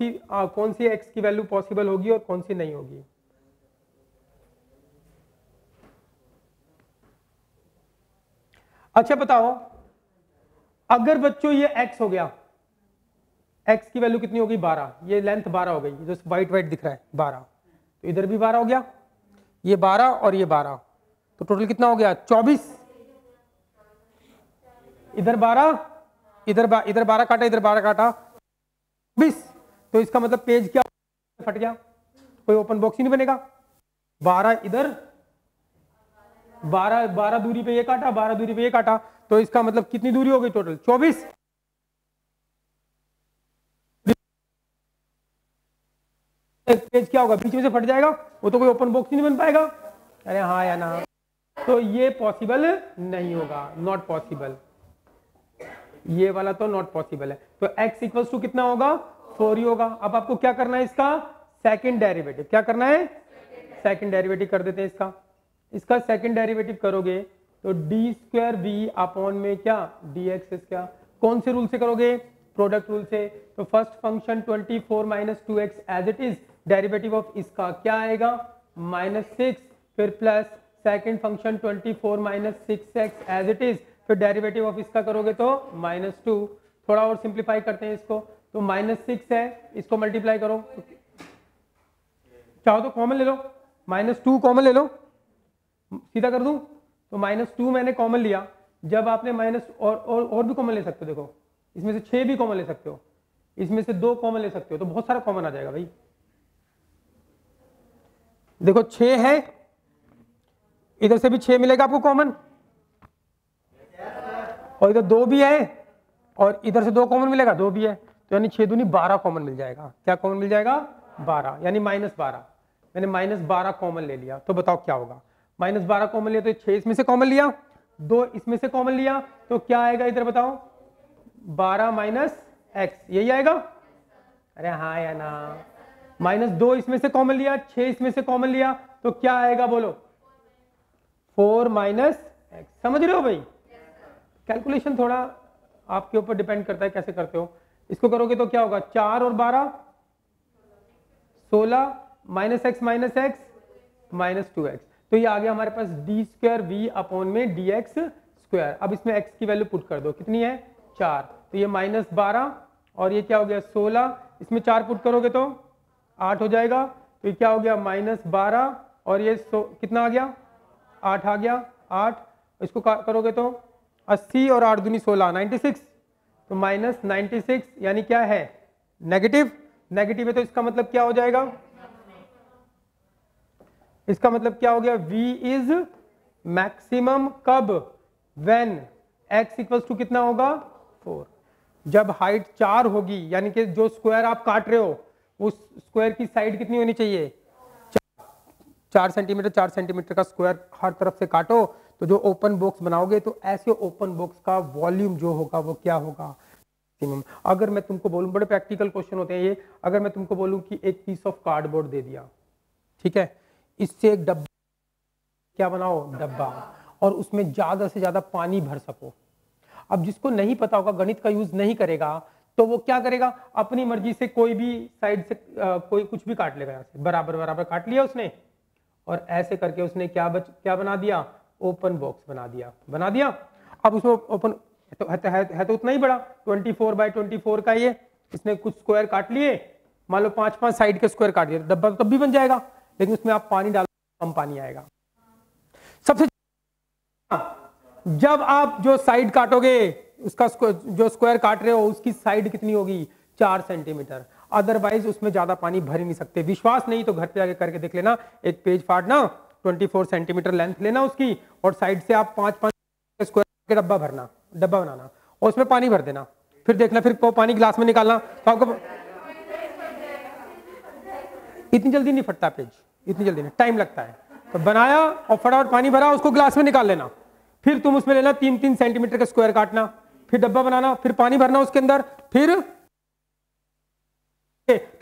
सी x की वैल्यू पॉसिबल होगी और कौन सी नहीं होगी। अच्छा बताओ, अगर बच्चों ये x हो गया, x की वैल्यू कितनी होगी 12, ये लेंथ 12 हो गई, जो व्हाइट व्हाइट दिख रहा है 12, तो इधर भी 12 हो गया, ये 12 और ये 12, तो टोटल कितना हो गया 24। इधर 12 इधर 12 काटा, इधर 12 काटा 20, तो इसका मतलब पेज क्या फट गया, कोई ओपन बॉक्स ही नहीं बनेगा। 12 इधर, 12 दूरी पे ये काटा, 12 दूरी पे ये काटा, तो इसका मतलब कितनी दूरी हो गई टोटल 24। पेज क्या होगा, बीच में से फट जाएगा, वो तो कोई ओपन बॉक्स नहीं बन पाएगा। अरे हाँ या ना, तो ये पॉसिबल नहीं होगा, नॉट पॉसिबल, ये वाला तो नॉट पॉसिबल है। तो x इक्वल्स टू कितना होगा, 4 ही होगा। अब आपको क्या करना है, इसका सेकंड डेरिवेटिव, क्या करना है, सेकंड डेरिवेटिव कर देते हैं इसका। इसका सेकंड डेरिवेटिव करोगे तो डी स्क्वायर वी अपॉन में क्या dx क्या, कौन से रूल से करोगे, प्रोडक्ट रूल से। तो first function 24 minus 2x as it is, derivative of इसका क्या आएगा -6, फिर plus second function 24 minus 6x as it is, फिर डेरिवेटिव ऑफ इसका करोगे तो -2। थोड़ा और सिंप्लीफाई करते हैं इसको, तो -6 है, इसको मल्टीप्लाई करो, चाहो तो कॉमन ले लो, -2 कॉमन ले लो, सीधा कर दूं तो -2 मैंने कॉमन लिया। जब आपने माइनस और भी कॉमन ले सकते हो, देखो इसमें से 6 भी कॉमन ले सकते हो, इसमें से 2 कॉमन ले सकते हो, तो बहुत सारा कॉमन आ जाएगा भाई। देखो 6 है, इधर से भी 6 मिलेगा आपको कॉमन, और इधर 2 भी है, और इधर से 2 कॉमन मिलेगा, 2 भी है, तो यानी 6 दूनी 12 कॉमन मिल जाएगा। क्या कॉमन मिल जाएगा, 12, यानी -12। मैंने -12 कॉमन ले लिया, तो बताओ क्या होगा, -12 कॉमन लिया तो 6 इसमें से कॉमन लिया, 2 इसमें से कॉमन लिया, तो क्या आएगा इधर बताओ, 12 माइनस x, यही आएगा। अरे हाँ या ना, -2 इसमें से कॉमन लिया, 6 इसमें से कॉमन लिया, तो क्या आएगा बोलो, 4 माइनस x। समझ रहे हो भाई, कैलकुलेशन थोड़ा आपके ऊपर डिपेंड करता है कैसे करते हो। इसको करोगे तो क्या होगा, 4 और 12 16 माइनस x -2x, तो ये आ गया हमारे पास डी स्क्वायर वी अपॉन में dx स्क्वायर। अब इसमें x की वैल्यू पुट कर दो, कितनी है 4, तो ये -12 और ये क्या हो गया 16, इसमें 4 पुट करोगे तो 8 हो जाएगा, तो ये क्या हो गया -12 और ये कितना आ गया 8 आ गया 8, इसको करोगे तो 80 और 8 दूनी 16 96, तो -96 यानी क्या है नेगेटिव, नेगेटिव है तो इसका मतलब क्या हो जाएगा, इसका मतलब क्या हो गया, v इज मैक्सिमम कब, व्हेन x इक्वल्स टू कितना होगा 4। जब हाइट 4 होगी, यानी कि जो स्क्वायर आप काट रहे हो उस स्क्वायर की साइड कितनी होनी चाहिए, 4 सेंटीमीटर, 4 सेंटीमीटर का स्क्वायर हर तरफ से काटो, तो जो ओपन बॉक्स बनाओगे तो ऐसे ओपन बॉक्स का वॉल्यूम जो होगा वो क्या होगा, मैक्सिमम। अगर मैं तुमको बोलूं, बड़े प्रैक्टिकल क्वेश्चन होते हैं ये, अगर मैं तुमको बोलूं कि एक पीस ऑफ कार्डबोर्ड दे दिया, ठीक है, इससे एक डब्बा क्या बनाओ, डब्बा, और उसमें ज्यादा से ज्यादा पानी भर सको। अब जिसको नहीं पता होगा, गणित का यूज नहीं करेगा, तो वो क्या करेगा, अपनी मर्जी से कोई भी साइड से कोई कुछ भी काट लेगा, यहाँ से बराबर बराबर काट लिया उसने, और ऐसे करके उसने क्या बना दिया, ओपन बॉक्स बना दिया। अब उसमें ओपन है तो उतना ही बड़ा, 24 बाय 24 का ये, इसने कुछ स्क्वायर काट लिए, मान लो 5-5 साइड के स्क्वायर काट दिए, डब्बा तो तब भी बन जाएगा, लेकिन उसमें आप पानी डालो कम पानी आएगा। सबसे जब आप जो साइड काटोगे, उसका जो स्क्वायर काट रहे हो उसकी साइड कितनी होगी, 4 सेंटीमीटर, अदरवाइज उसमें ज्यादा पानी भर ही नहीं सकते। विश्वास नहीं तो घर पे आके करके देख लेना, एक पेज फाड़ना, 24 सेंटीमीटर लेंथ लेना उसकी, और साइड से आप 5-5 स्क्वायर के डब्बा बनाना, और उसमें पानी भर देना, फिर देखना, फिर पानी गिलास में निकालना, तो आपको इतनी जल्दी नहीं फटता पेज, इतनी जल्दी नहीं, टाइम लगता है। तो बनाया और फटाफट पानी भरा, उसको ग्लास में निकाल लेना, फिर तुम उसमें लेना 3-3 सेंटीमीटर का स्क्वायर काटना, फिर डब्बा बनाना, फिर पानी भरना उसके अंदर, फिर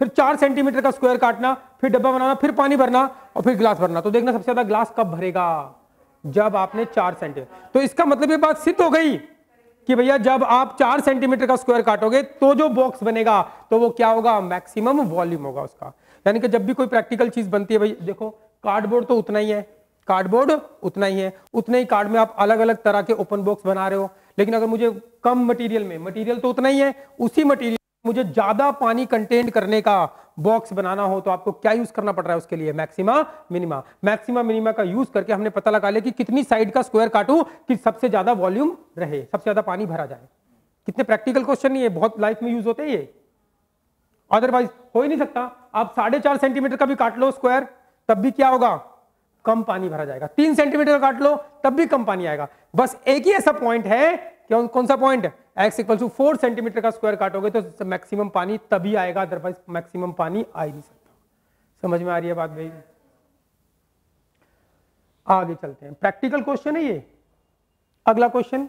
4 सेंटीमीटर का स्क्वायर काटना, फिर डब्बा बनाना, फिर पानी भरना, और फिर ग्लास भरना। तो देखना सबसे ज्यादा ग्लास कब भरेगा, जब आपने 4 सेंटीमीटर। तो इसका मतलब ये बात सिद्ध हो गई कि भैया जब आप 4 सेंटीमीटर का स्क्वायर काटोगे तो जो बॉक्स बनेगा तो वो क्या होगा, मैक्सिमम वॉल्यूम होगा उसका। यानी कि जब भी कोई प्रैक्टिकल चीज बनती है, भाई देखो कार्डबोर्ड तो उतना ही है, कार्डबोर्ड उतना ही है, उतने ही कार्ड में आप अलग अलग तरह के ओपन बॉक्स बना रहे हो, लेकिन अगर मुझे कम मटेरियल में, मटेरियल तो उतना ही है, उसी मटेरियल मुझे ज्यादा पानी कंटेंट करने का बॉक्स बनाना हो तो आपको क्या यूज करना पड़ रहा है उसके लिए, मैक्सिमा मिनिमा। मैक्सिमा मिनिमा का यूज करके हमने पता लगा लिया कि कितनी साइड का स्क्वायर काटूं कि सबसे ज्यादा वॉल्यूम रहे, सबसे ज्यादा पानी भरा जाए। कितने प्रैक्टिकल क्वेश्चन नहीं है, बहुत लाइफ में यूज होते हैं ये, अदरवाइज हो ही नहीं सकता। आप 4.5 सेंटीमीटर का भी काट लो स्क्वायर, तब भी क्या होगा, कम पानी भरा जाएगा। 3 सेंटीमीटर का काट लो तब भी कम पानी आएगा। बस एक ही ऐसा पॉइंट है, कौन सा point, x equal to 4 centimetre का स्क्वायर काटोगे तो मैक्सिमम पानी तभी आएगा, अदरवाइज मैक्सिमम पानी आ ही नहीं सकता। समझ में आ रही है बात भाई? आगे चलते हैं, प्रैक्टिकल क्वेश्चन है ये। अगला क्वेश्चन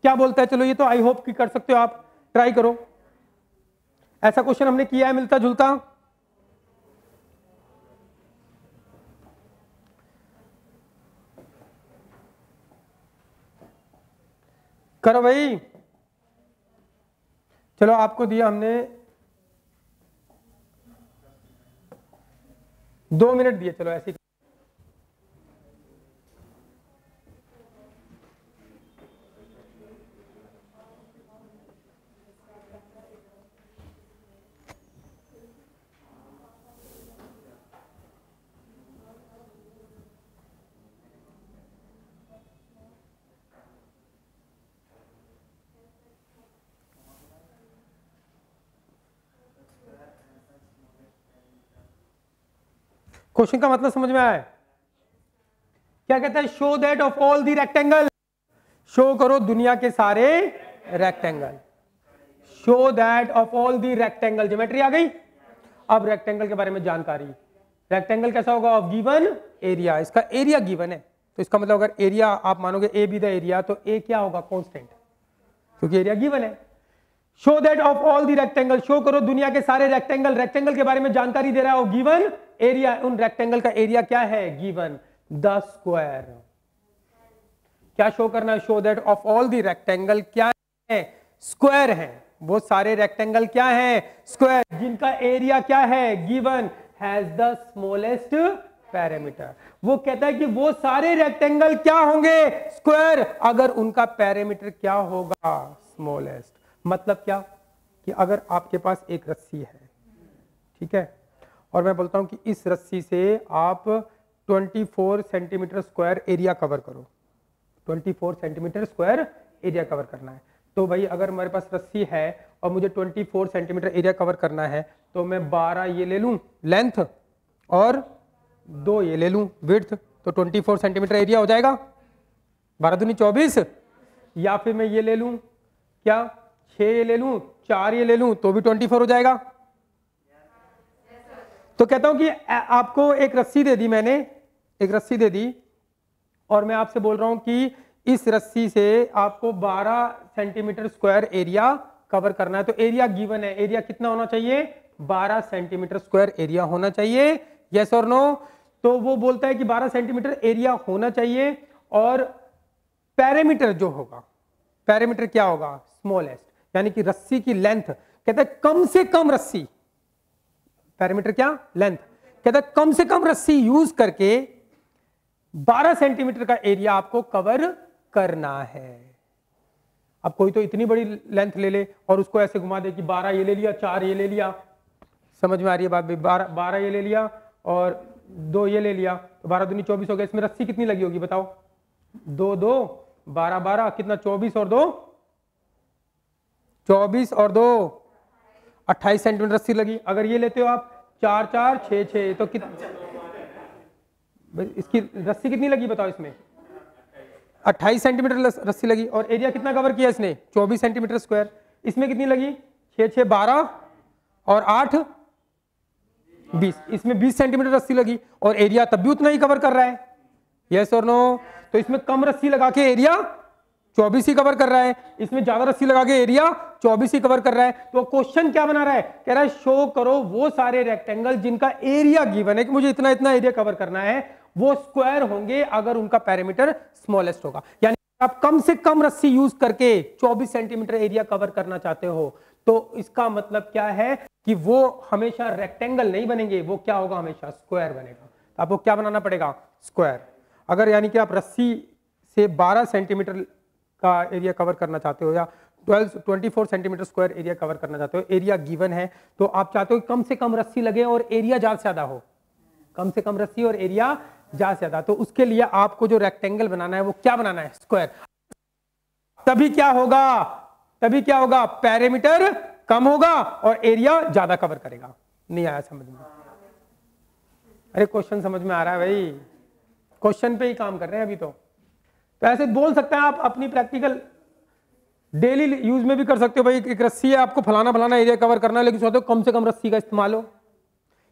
क्या बोलता है, चलो ये तो आई होप कि कर सकते हो आप, ट्राई करो। ऐसा क्वेश्चन हमने किया है मिलता जुलता। करो भाई, चलो आपको दिया हमने 2 मिनट दिए, चलो ऐसे। क्वेश्चन का मतलब समझ में आया है? क्या कहता है, show that of all the rectangle, show करो दुनिया के सारे rectangle, show that of all the rectangle. Geometry आ गई। अब रेक्टेंगल के बारे में जानकारी, रेक्टेंगल कैसा होगा, ऑफ गिवन एरिया, इसका एरिया गिवन है, तो इसका मतलब अगर एरिया आप मानोगे ए बी द एरिया, तो ए क्या होगा, कांस्टेंट, क्योंकि एरिया गिवन है। Show that of all the rectangle, show करो दुनिया के सारे रेक्टेंगल, रेक्टेंगल के बारे में जानकारी दे रहा है, गिवन एरिया, उन रेक्टेंगल का एरिया क्या है, गिवन, द स्क्वायर। क्या शो करना है, show that of all the rectangle क्या है, स्क्वायर है, वो सारे रेक्टेंगल क्या है, स्क्वायर, जिनका एरिया क्या है, given, has the smallest parameter. वो कहता है कि वो सारे रेक्टेंगल क्या होंगे, स्क्वायर, अगर उनका पैरामीटर क्या होगा, स्मॉलेस्ट। मतलब क्या कि अगर आपके पास एक रस्सी है, ठीक है, और मैं बोलता हूं कि इस रस्सी से आप 24 सेंटीमीटर स्क्वायर एरिया कवर करो, 24 सेंटीमीटर स्क्वायर एरिया कवर करना है, तो भाई अगर मेरे पास रस्सी है और मुझे 24 सेंटीमीटर एरिया कवर करना है, तो मैं 12 ये ले लूं लेंथ और 2 ये ले लूं विड्थ, तो 24 सेंटीमीटर एरिया हो जाएगा, 12 दूनी 24, या फिर मैं ये ले लूं क्या, 6 ये ले लूं, 4 ये ले लूं, तो भी 24 हो जाएगा। तो कहता हूं कि आपको एक रस्सी दे दी मैंने, एक रस्सी दे दी, और मैं आपसे बोल रहा हूं कि इस रस्सी से आपको 12 सेंटीमीटर स्क्वायर एरिया कवर करना है, तो एरिया गिवन है, एरिया कितना होना चाहिए, 12 सेंटीमीटर स्क्वायर एरिया होना चाहिए, यस और नो। तो वो बोलता है कि 12 सेंटीमीटर एरिया होना चाहिए, और पैरामीटर जो होगा, पैरामीटर क्या होगा, स्मॉलेस्ट, यानी कि रस्सी की लेंथ, कहता है कम से कम रस्सी, पैरामीटर क्या, लेंथ, कहता है कम से कम रस्सी यूज करके 12 सेंटीमीटर का एरिया आपको कवर करना है। अब कोई तो इतनी बड़ी लेंथ ले ले और उसको ऐसे घुमा दे कि 12 ये ले लिया, 4 ये ले लिया, समझ में आ रही है बात भाई, 12 ये ले लिया और 2 ये ले लिया, तो 12 दूनी 24 हो गया। इसमें रस्सी कितनी लगी होगी बताओ, 2 2 12 12 कितना, 24 और 2 24 और 2 28 सेंटीमीटर रस्सी लगी। अगर ये लेते हो आप 4 4 6 6, तो इसकी रस्सी कितनी लगी बताओ, इसमें 28 सेंटीमीटर रस्सी लगी, और एरिया कितना कवर किया इसने, 24 सेंटीमीटर स्क्वायर। इसमें कितनी लगी, 6 6 12 और 8 20, इसमें 20 सेंटीमीटर रस्सी लगी, और एरिया तब भी उतना ही कवर कर रहा है, यस और नो। तो इसमें कम रस्सी लगा के एरिया 24 ही कवर कर रहा है, इसमें ज्यादा रस्सी लगा के एरिया 24 ही कवर कर रहा है। तो क्वेश्चन क्या बना रहा है, कह रहा है शो करो वो सारे रेक्टेंगल जिनका एरिया गिवन है कि मुझे इतना इतना एरिया कवर करना है, वो स्क्वायर होंगे अगर उनका पैरामीटर स्मॉलेस्ट होगा। यानी आप कम से कम रस्सी यूज करके 24 सेंटीमीटर एरिया कवर करना चाहते हो, तो इसका मतलब क्या है कि वो हमेशा रेक्टेंगल नहीं बनेंगे, वो क्या होगा, हमेशा स्क्वायर बनेगा। तो आपको क्या बनाना पड़ेगा, स्क्वायर। अगर यानी कि आप रस्सी से 12 सेंटीमीटर का एरिया कवर करना चाहते हो या 24 सेंटीमीटर स्क्वायर एरिया कवर करना चाहते हो, एरिया गिवन है, तो आप चाहते हो कम से कम रस्सी लगे और एरिया ज्यादा से ज्यादा हो, कम से कम रस्सी और एरिया ज्यादा से ज्यादा। तो उसके लिए आपको जो रेक्टेंगल बनाना है वो क्या बनाना है, स्क्वायर। तभी क्या होगा, तभी क्या होगा, पैरामीटर कम होगा और एरिया ज्यादा कवर करेगा। नहीं आया समझ में, अरे क्वेश्चन समझ में आ रहा है भाई, क्वेश्चन पे ही काम कर रहे हैं अभी। तो ऐसे बोल सकते हैं आप, अपनी प्रैक्टिकल डेली यूज में भी कर सकते हो भाई, एक रस्सी है, आपको फलाना फलाना एरिया कवर करना है, लेकिन सोचो कम से कम रस्सी का इस्तेमाल हो।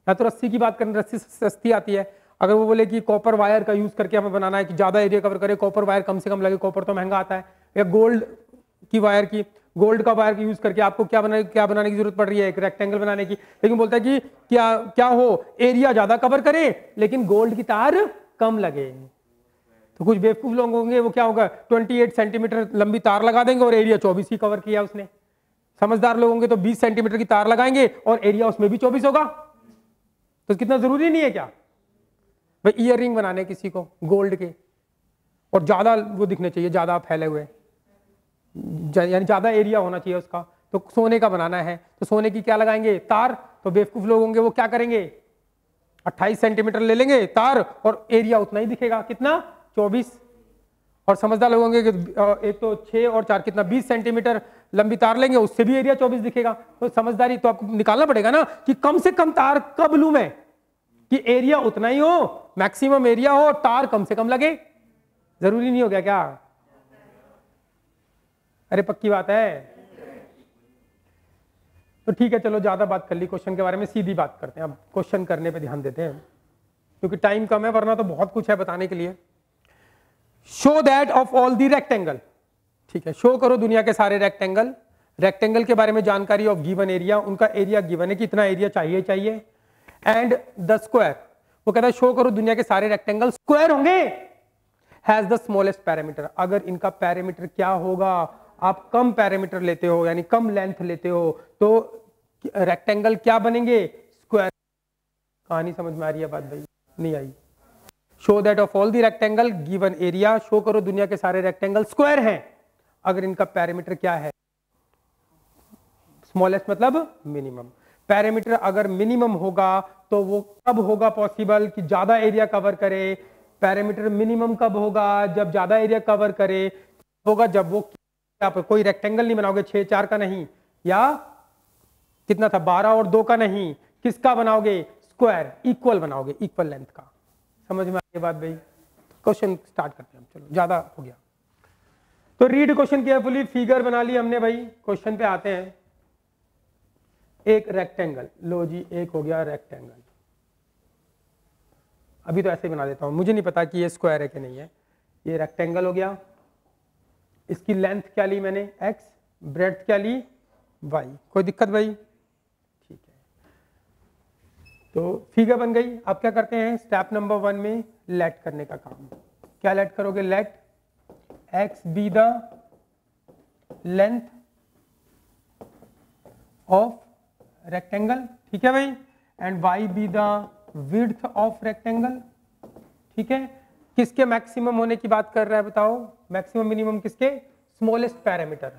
या तो रस्सी की बात करें, रस्सी सस्ती आती है। अगर वो बोले कि कॉपर वायर का यूज करके हमें बनाना है कि ज्यादा एरिया कवर करे, कॉपर वायर कम से कम लगे, कॉपर तो महंगा आता है, या गोल्ड का वायर यूज करके आपको क्या बनाने की जरूरत पड़ रही है, एक रेक्टेंगल बनाने की। लेकिन बोलता है कि क्या हो, एरिया ज्यादा कवर करे लेकिन गोल्ड की तार कम लगे। तो कुछ बेवकूफ लोग होंगे, वो क्या होगा, 28 सेंटीमीटर लंबी तार लगा देंगे और एरिया 24 ही कवर किया उसने। समझदार लोग होंगे तो 20 सेंटीमीटर की तार लगाएंगे और एरिया उसमें भी 24 होगा। तो कितना जरूरी नहीं है क्या भाई, ईयर रिंग बनाने किसी को गोल्ड के, और ज्यादा वो दिखने चाहिए, ज्यादा फैले हुए, यानी ज्यादा एरिया होना चाहिए उसका। तो सोने का बनाना है तो सोने की क्या लगाएंगे, तार। तो बेवकूफ लोग होंगे वो क्या करेंगे, 28 सेंटीमीटर ले लेंगे तार और एरिया उतना ही दिखेगा, कितना, 24। और समझदार लोग होंगे कि एक तो 6 और 4 कितना, 20 सेंटीमीटर लंबी तार लेंगे, उससे भी एरिया 24 दिखेगा। तो समझदारी तो आपको निकालना पड़ेगा ना कि कम से कम तार कब लूं मैं कि एरिया उतना ही हो, मैक्सिमम एरिया हो और तार कम से कम लगे। जरूरी नहीं हो गया क्या? अरे पक्की बात है। तो ठीक है, चलो ज्यादा बात कर ली क्वेश्चन के बारे में, सीधी बात करते हैं। अब क्वेश्चन करने पे ध्यान देते हैं क्योंकि टाइम कम है, वरना तो बहुत कुछ है बताने के लिए। Show that of all the rectangle, ठीक है, शो करो दुनिया के सारे रेक्टेंगल। रेक्टेंगल के बारे में जानकारी ऑफ गिवन एरिया, उनका एरिया गिवन है, कितना एरिया चाहिए। एंड द स्क्वायर, वो कहता है शो करो दुनिया के सारे रेक्टेंगल स्क्वायर होंगे, हैज द स्मॉलेस्ट पैरामीटर। अगर इनका पैरामीटर क्या होगा, आप कम पैरामीटर लेते हो यानी कम लेंथ लेते हो तो रेक्टेंगल क्या बनेंगे, स्क्वायर। कहानी समझ में आ रही है बात भाई? नहीं आई। Show that of all the rectangle given area, show करो दुनिया के सारे रेक्टेंगल स्क्वायर हैं अगर इनका पैरामीटर क्या है, स्मॉलेस्ट मतलब मिनिमम। पैरामीटर अगर मिनिमम होगा तो वो कब होगा पॉसिबल कि ज्यादा एरिया कवर करे। पैरामीटर मिनिमम कब होगा, जब ज्यादा एरिया कवर करे होगा, जब वो आप कोई रेक्टेंगल नहीं बनाओगे 6 4 का नहीं, या कितना था 12 और 2 का नहीं, किसका बनाओगे, स्क्वायर, इक्वल बनाओगे, इक्वल लेंथ का। समझ में आ गई बात भाई? क्वेश्चन स्टार्ट करते हैं, चलो ज्यादा हो गया। तो रीड क्वेश्चन केयरफुली, फिगर बना ली हमने भाई। क्वेश्चन पे आते हैं। एक रेक्टेंगल, लो जी एक हो गया रेक्टेंगल। अभी तो ऐसे ही बना देता हूं, मुझे नहीं पता कि ये स्क्वायर है कि नहीं है। ये रेक्टेंगल हो गया, इसकी लेंथ क्या ली मैंने x, ब्रेड्थ क्या ली y। कोई दिक्कत भाई? ठीक है, तो फिगर बन गई। आप क्या करते हैं, स्टेप नंबर 1 में लेट करने का काम। क्या लेट करोगे, let x be the length of rectangle, ठीक है भाई, and y be the width of rectangle, ठीक है। किसके मैक्सिमम होने की बात कर रहा है बताओ, मैक्सिमम मिनिमम किसके, स्मॉलेस्ट पैरामीटर।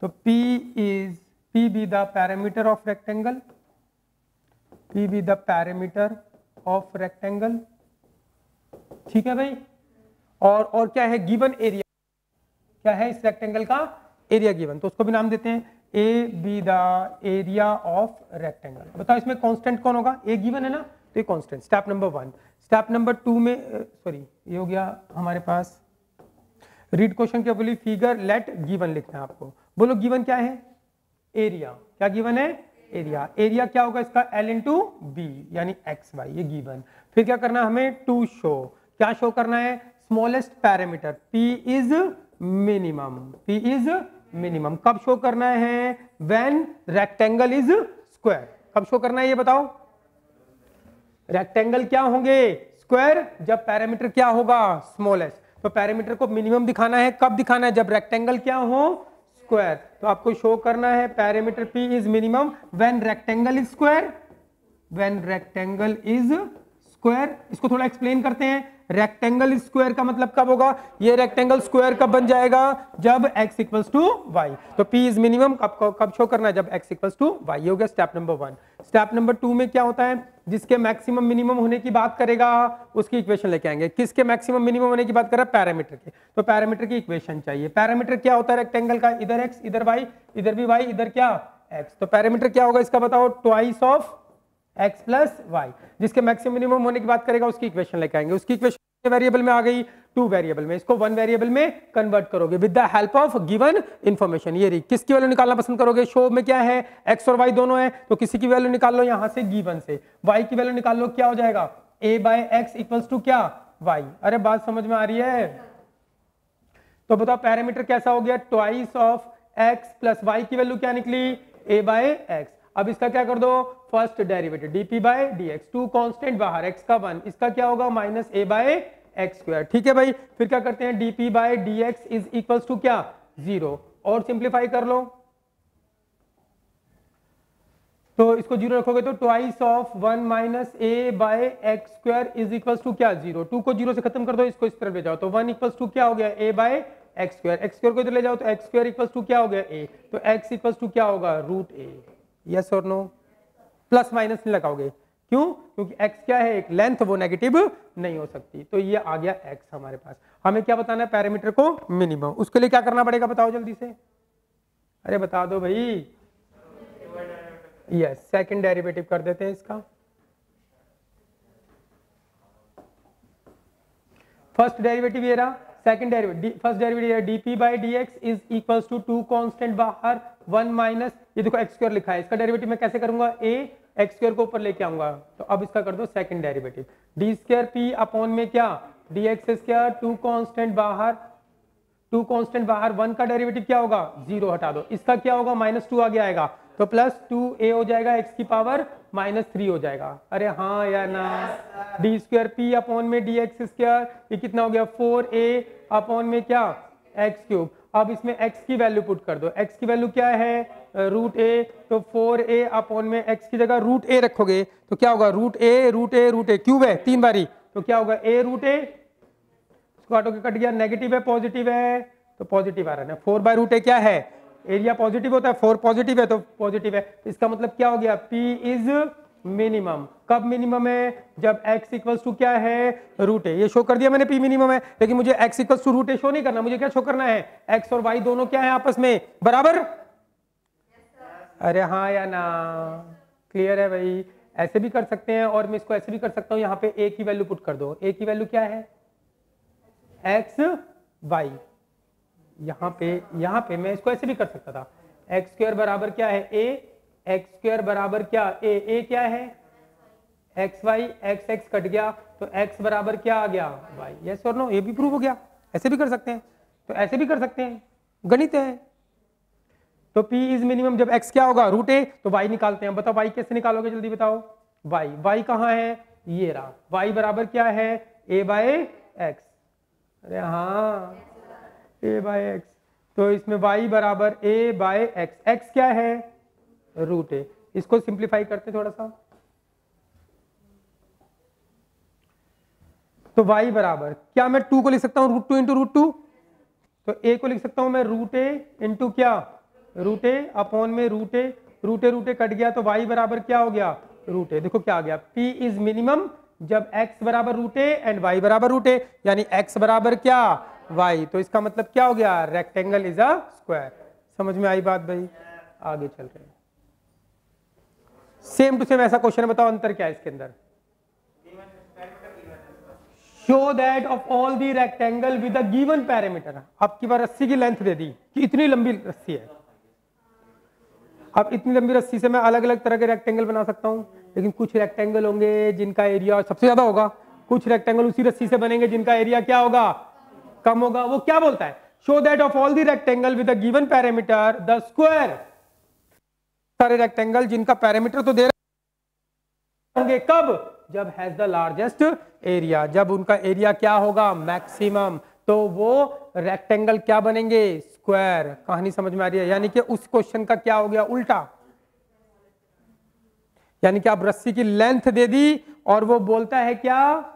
तो P be the parameter of rectangle, P be the parameter of rectangle, ठीक है भाई। और क्या है, गिवन एरिया, क्या है इस रेक्टेंगल का एरिया गिवन, तो उसको भी नाम देते हैं ए be the area of rectangle. बताओ इसमें कांस्टेंट कौन होगा, ए गिवन है ना, तो ये constant. Step number 1। Step number 2 में सॉरी ये हो गया हमारे पास read question carefully, figure let given लिखना है आपको। बोलो गिवन क्या है, एरिया। क्या गिवन है, एरिया। एरिया क्या होगा इसका, L इंटू बी यानी एक्स वाई, ये गिवन। फिर क्या करना है हमें, टू शो, क्या शो करना है, smallest parameter P is minimum, P is minimum. कब शो करना है, व्हेन रेक्टेंगल इज स्क्वायर। कब शो करना है ये बताओ, रेक्टेंगल क्या होंगे, स्क्वायर, जब पैरामीटर क्या होगा, स्मॉलेस्ट। तो पैरामीटर को मिनिमम दिखाना है, कब दिखाना है, जब रेक्टेंगल क्या हो, स्क्वायर। तो आपको शो करना है parameter P is minimum when rectangle is square, when rectangle is square. इसको थोड़ा एक्सप्लेन करते हैं। रेक्टेंगल स्क्वायर का मतलब कब होगा, ये रेक्टेंगल स्क्वायर कब बन जाएगा, जब x इक्वल्स टू वाई। तो P इज मिनिमम कब शो करना है, जब x इक्वल्स टू वाई। ये हो गया स्टेप नंबर 1। स्टेप नंबर 2 में क्या होता है, जिसके मैक्सिमम मिनिमम होने की बात करेगा उसकी इक्वेशन लेके आएंगे। किसके मैक्सिमम मिनिमम होने की बात कर रहा है, पैरामीटर के। तो पैरामीटर की इक्वेशन चाहिए। पैरामीटर क्या होता है रेक्टेंगल का, इधर x इधर y, इधर भी y इधर क्या x। तो पैरामीटर क्या होगा इसका बताओ, twice of x plus y. जिसके मैक्सिमम मिनिमम होने की बात करेगा उसकी इक्वेशन लेके आएंगे। उसकी इक्वेशन वेरिएबल में आ गई 2 वेरिएबल में, इसको 1 वेरिएबल में कन्वर्ट करोगे with the help of given information. ये रही, किसकी वैल्यू निकालना पसंद करोगे? शो में क्या है, x और y दोनों है, तो किसी की वैल्यू निकाल लो यहां से गिवन से, y की वैल्यू निकाल लो, क्या हो जाएगा a/x इक्वल्स टू क्या y। अरे बात समझ में आ रही है? तो बताओ पैरामीटर कैसा हो गया, twice of x plus y की वैल्यू क्या निकली a/x। अब इसका क्या कर दो, फर्स्ट डेरिवेटिव dp/dx, 2 कांस्टेंट बाहर, x का 1, इसका क्या होगा माइनस a/x²। ठीक है भाई, फिर क्या करते हैं, dp/dx इज इक्वल्स टू क्या 0, और सिंप्लीफाई कर लो, तो इसको 0 रखोगे तो twice of 1 minus a/x² is equals to क्या 0, 2 को 0 से खत्म कर दो, इसको इस तरफ ले जाओ तो 1 इक्वल्स टू क्या हो गया a/x², x² को इधर ले जाओ तो x² इक्वल्स टू क्या हो गया a, तो x इक्वल्स टू क्या होगा √a। यस और नो? प्लस माइनस नहीं लगाओगे, क्यों? क्योंकि x क्या है, एक लेंथ, वो नेगेटिव नहीं हो सकती, तो ये आ गया x हमारे पास। हमें क्या बताना है, पैरामीटर को मिनिमम, उसके लिए क्या करना पड़ेगा बताओ जल्दी से, अरे बता दो भाई। यस, सेकंड डेरिवेटिव कर देते हैं इसका। फर्स्ट डेरिवेटिव ये रहा, second derivative, first derivative dp/dx is equals to 2 constant बाहर 1 माइनस, ये देखो x² लिखा है, इसका डेरिवेटिव मैं कैसे करूंगा, a x² को ऊपर लेके आऊंगा, तो अब इसका कर दो सेकंड डेरिवेटिव, d² अपॉन में क्या dx², 2 कांस्टेंट बाहर, 2 कांस्टेंट बाहर, 1 का डेरिवेटिव क्या होगा 0 हटा दो, इसका क्या होगा -2 आगे आएगा, तो प्लस 2a हो जाएगा, x की पावर -3 हो जाएगा। अरे हाँ या ना, d² अपॉन में dx², ये कितना हो गया 4a अपॉन में क्या x³। अब इसमें x की वैल्यू पुट कर दो, x की वैल्यू क्या है √a, तो 4a अपॉन में x की जगह √a रखोगे तो क्या होगा √a क्यूब है 3 बारी, तो क्या होगा a√a, इसको काटोगे कट गया, नेगेटिव है पॉजिटिव है, तो पॉजिटिव आ रहा है, 4/√a क्या है, एरिया पॉजिटिव होता है, 4 पॉजिटिव है तो पॉजिटिव है, इसका मतलब क्या हो गया p इज मिनिमम। कब मिनिमम है, जब x इक्वल्स टू क्या है √a, ये शो कर दिया मैंने p मिनिमम है, लेकिन मुझे x equals to √a show नहीं करना, मुझे क्या शो करना है, x और y दोनों क्या है आपस में बराबर। अरे हाँ या ना, क्लियर है भाई? ऐसे भी कर सकते हैं, और मैं इसको ऐसे भी कर सकता हूँ, यहाँ पे a की वैल्यू पुट कर दो, a की वैल्यू क्या है x y, यहाँ पे मैं इसको ऐसे भी कर सकता था, x² बराबर क्या है a, x² बराबर क्या a क्या है xy, x कट गया तो x बराबर क्या आ गया y। यस और नो? ये भी प्रूव हो गया, ऐसे भी कर सकते हैं, तो ऐसे भी कर सकते हैं, गणित है। तो p इज मिनिमम जब x क्या होगा √a, तो y निकालते हैं, बताओ y कैसे निकालोगे जल्दी बताओ, y कहाँ है, ये रहा, y बराबर क्या है a/x। अरे हाँ a/x, तो इसमें y बराबर a/x, x क्या है √a, इसको सिंप्लीफाई करते थोड़ा सा, तो y बराबर क्या, मैं 2 को लिख सकता हूँ √2 इंटू √2, तो a को लिख सकता हूँ मैं √a इंटू क्या √a अपॉन में √a कट गया, तो y बराबर क्या हो गया √a। देखो क्या आ गया, p इज मिनिमम जब x बराबर √a एंड y बराबर √a, यानी x बराबर क्या y, तो इसका मतलब क्या हो गया, रेक्टेंगल इज अ स्क्वायर। समझ में आई बात भाई? आगे चल रहे हैं, सेम टू सेम ऐसा क्वेश्चन, बताओ अंतर क्या है इसके अंदर, show that of all the rectangle with a given parameter. आपकी बार रस्सी की लेंथ दे दी कि इतनी लंबी रस्सी है, अब इतनी लंबी रस्सी से मैं अलग अलग तरह के रेक्टेंगल बना सकता हूं, लेकिन कुछ रेक्टेंगल होंगे जिनका एरिया सबसे ज्यादा होगा, कुछ रेक्टेंगल उसी रस्सी से बनेंगे जिनका एरिया क्या होगा कम होगा। वो क्या बोलता है, show that of all the rectangle with a given parameter the square, सारे रेक्टेंगल जिनका पैरामीटर तो दे रहे होंगे, कब, जब हैज द लार्जेस्ट एरिया, जब उनका एरिया क्या होगा मैक्सिमम, तो वो रेक्टेंगल क्या बनेंगे स्क्वायर। कहानी समझ में आ रही है? यानी कि उस क्वेश्चन का क्या हो गया उल्टा, यानी कि आप रस्सी की लेंथ दे दी और वो बोलता है क्या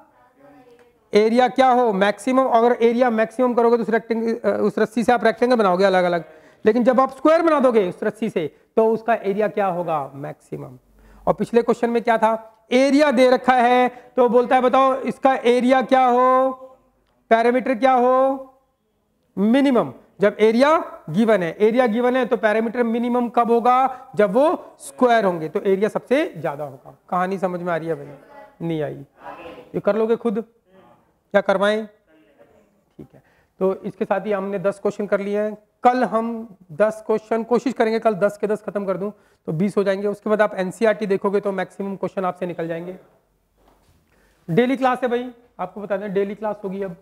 एरिया क्या हो मैक्सिमम, अगर एरिया मैक्सिमम करोगे तो उस रेक्टेंगल, उस रस्सी से आप रेक्टेंगल बनाओगे अलग अलग, लेकिन जब आप स्क्वायर बना दोगे उस रस्सी से तो उसका एरिया क्या होगा मैक्सिमम। और पिछले क्वेश्चन में क्या था, एरिया दे रखा है तो बोलता है बताओ इसका एरिया क्या हो, पैरामीटर क्या हो मिनिमम। जब एरिया गिवन है, एरिया गिवन है तो पैरामीटर मिनिमम कब होगा, जब वो स्क्वायर होंगे, तो एरिया सबसे ज्यादा होगा। कहानी समझ में आ रही है भाई? नहीं आई? ये कर लोगे खुद, क्या करवाएं? ठीक है, तो इसके साथ ही हमने 10 क्वेश्चन कर लिए हैं। कल हम 10 क्वेश्चन कोशिश करेंगे कल 10 के 10 खत्म कर दूं तो 20 हो जाएंगे। उसके बाद आप एनसीईआरटी देखोगे तो मैक्सिमम क्वेश्चन आपसे निकल जाएंगे। डेली क्लास है भाई, आपको बता दें डेली क्लास होगी। अब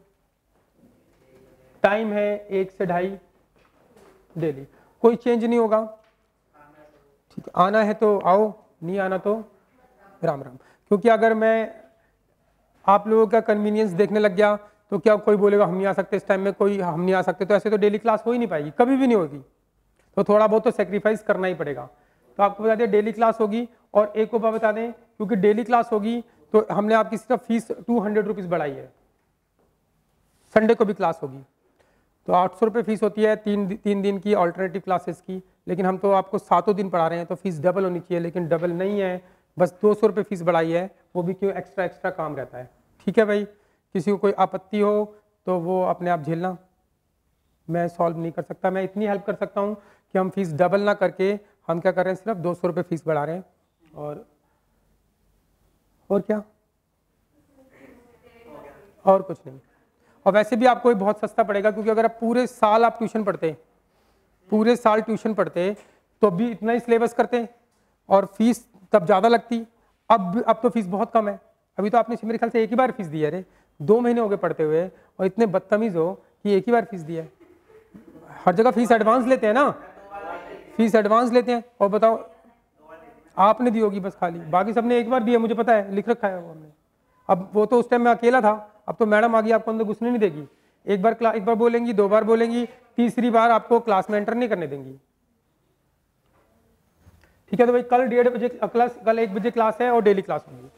टाइम है 1 से 2:30 डेली, कोई चेंज नहीं होगा। ठीक है, आना है तो आओ, नहीं आना तो राम राम। क्योंकि अगर मैं आप लोगों का कन्वीनियंस देखने लग गया तो क्या कोई बोलेगा हम नहीं आ सकते इस टाइम में, कोई हम नहीं आ सकते, तो ऐसे तो डेली क्लास हो ही नहीं पाएगी, कभी भी नहीं होगी। तो थोड़ा बहुत तो सेक्रीफाइस करना ही पड़ेगा। तो आपको बता दें डेली क्लास होगी। और एक को बता दें क्योंकि डेली क्लास होगी तो हमने आपकी सिर्फ फीस 200 रुपीज़ बढ़ाई है। संडे को भी क्लास होगी तो 800 रुपये फीस होती है 3 दिन की ऑल्टरनेटिव क्लासेस की, लेकिन हम तो आपको 7 दिन पढ़ा रहे हैं तो फीस डबल होनी चाहिए, लेकिन डबल नहीं है, बस 200 रुपये फीस बढ़ाई है, वो भी क्यों एक्स्ट्रा काम रहता है। ठीक है भाई, किसी को कोई आपत्ति हो तो वो अपने आप झेलना, मैं सॉल्व नहीं कर सकता। मैं इतनी हेल्प कर सकता हूँ कि हम फीस डबल ना करके हम क्या कर रहे हैं, सिर्फ 200 रुपये फीस बढ़ा रहे हैं। और क्या, और कुछ नहीं। और वैसे भी आपको बहुत सस्ता पड़ेगा, क्योंकि अगर आप पूरे साल आप ट्यूशन पढ़ते तो भी इतना ही सिलेबस करते और फीस तब ज़्यादा लगती। अब तो फीस बहुत कम है। अभी तो आपने मेरे ख्याल से एक ही बार फीस दी है। अरे 2 महीने हो गए पढ़ते हुए और इतने बदतमीज़ हो कि एक ही बार फीस दी है। हर जगह फीस एडवांस लेते हैं ना, फीस एडवांस लेते हैं। और बताओ आपने दी होगी बस खाली, बाकी सबने एक बार दिया, मुझे पता है, लिख रखा है वो हमने। अब वो तो उस टाइम मैं अकेला था, अब तो मैडम आ गई, आपको अंदर घुसने नहीं देगी। एक बार बोलेंगी, 2 बार बोलेंगी, तीसरी बार आपको क्लास में एंटर नहीं करने देंगी। ठीक है, तो भाई कल 1:30 बजे क्लास, कल 1 बजे क्लास है और डेली क्लास होगी।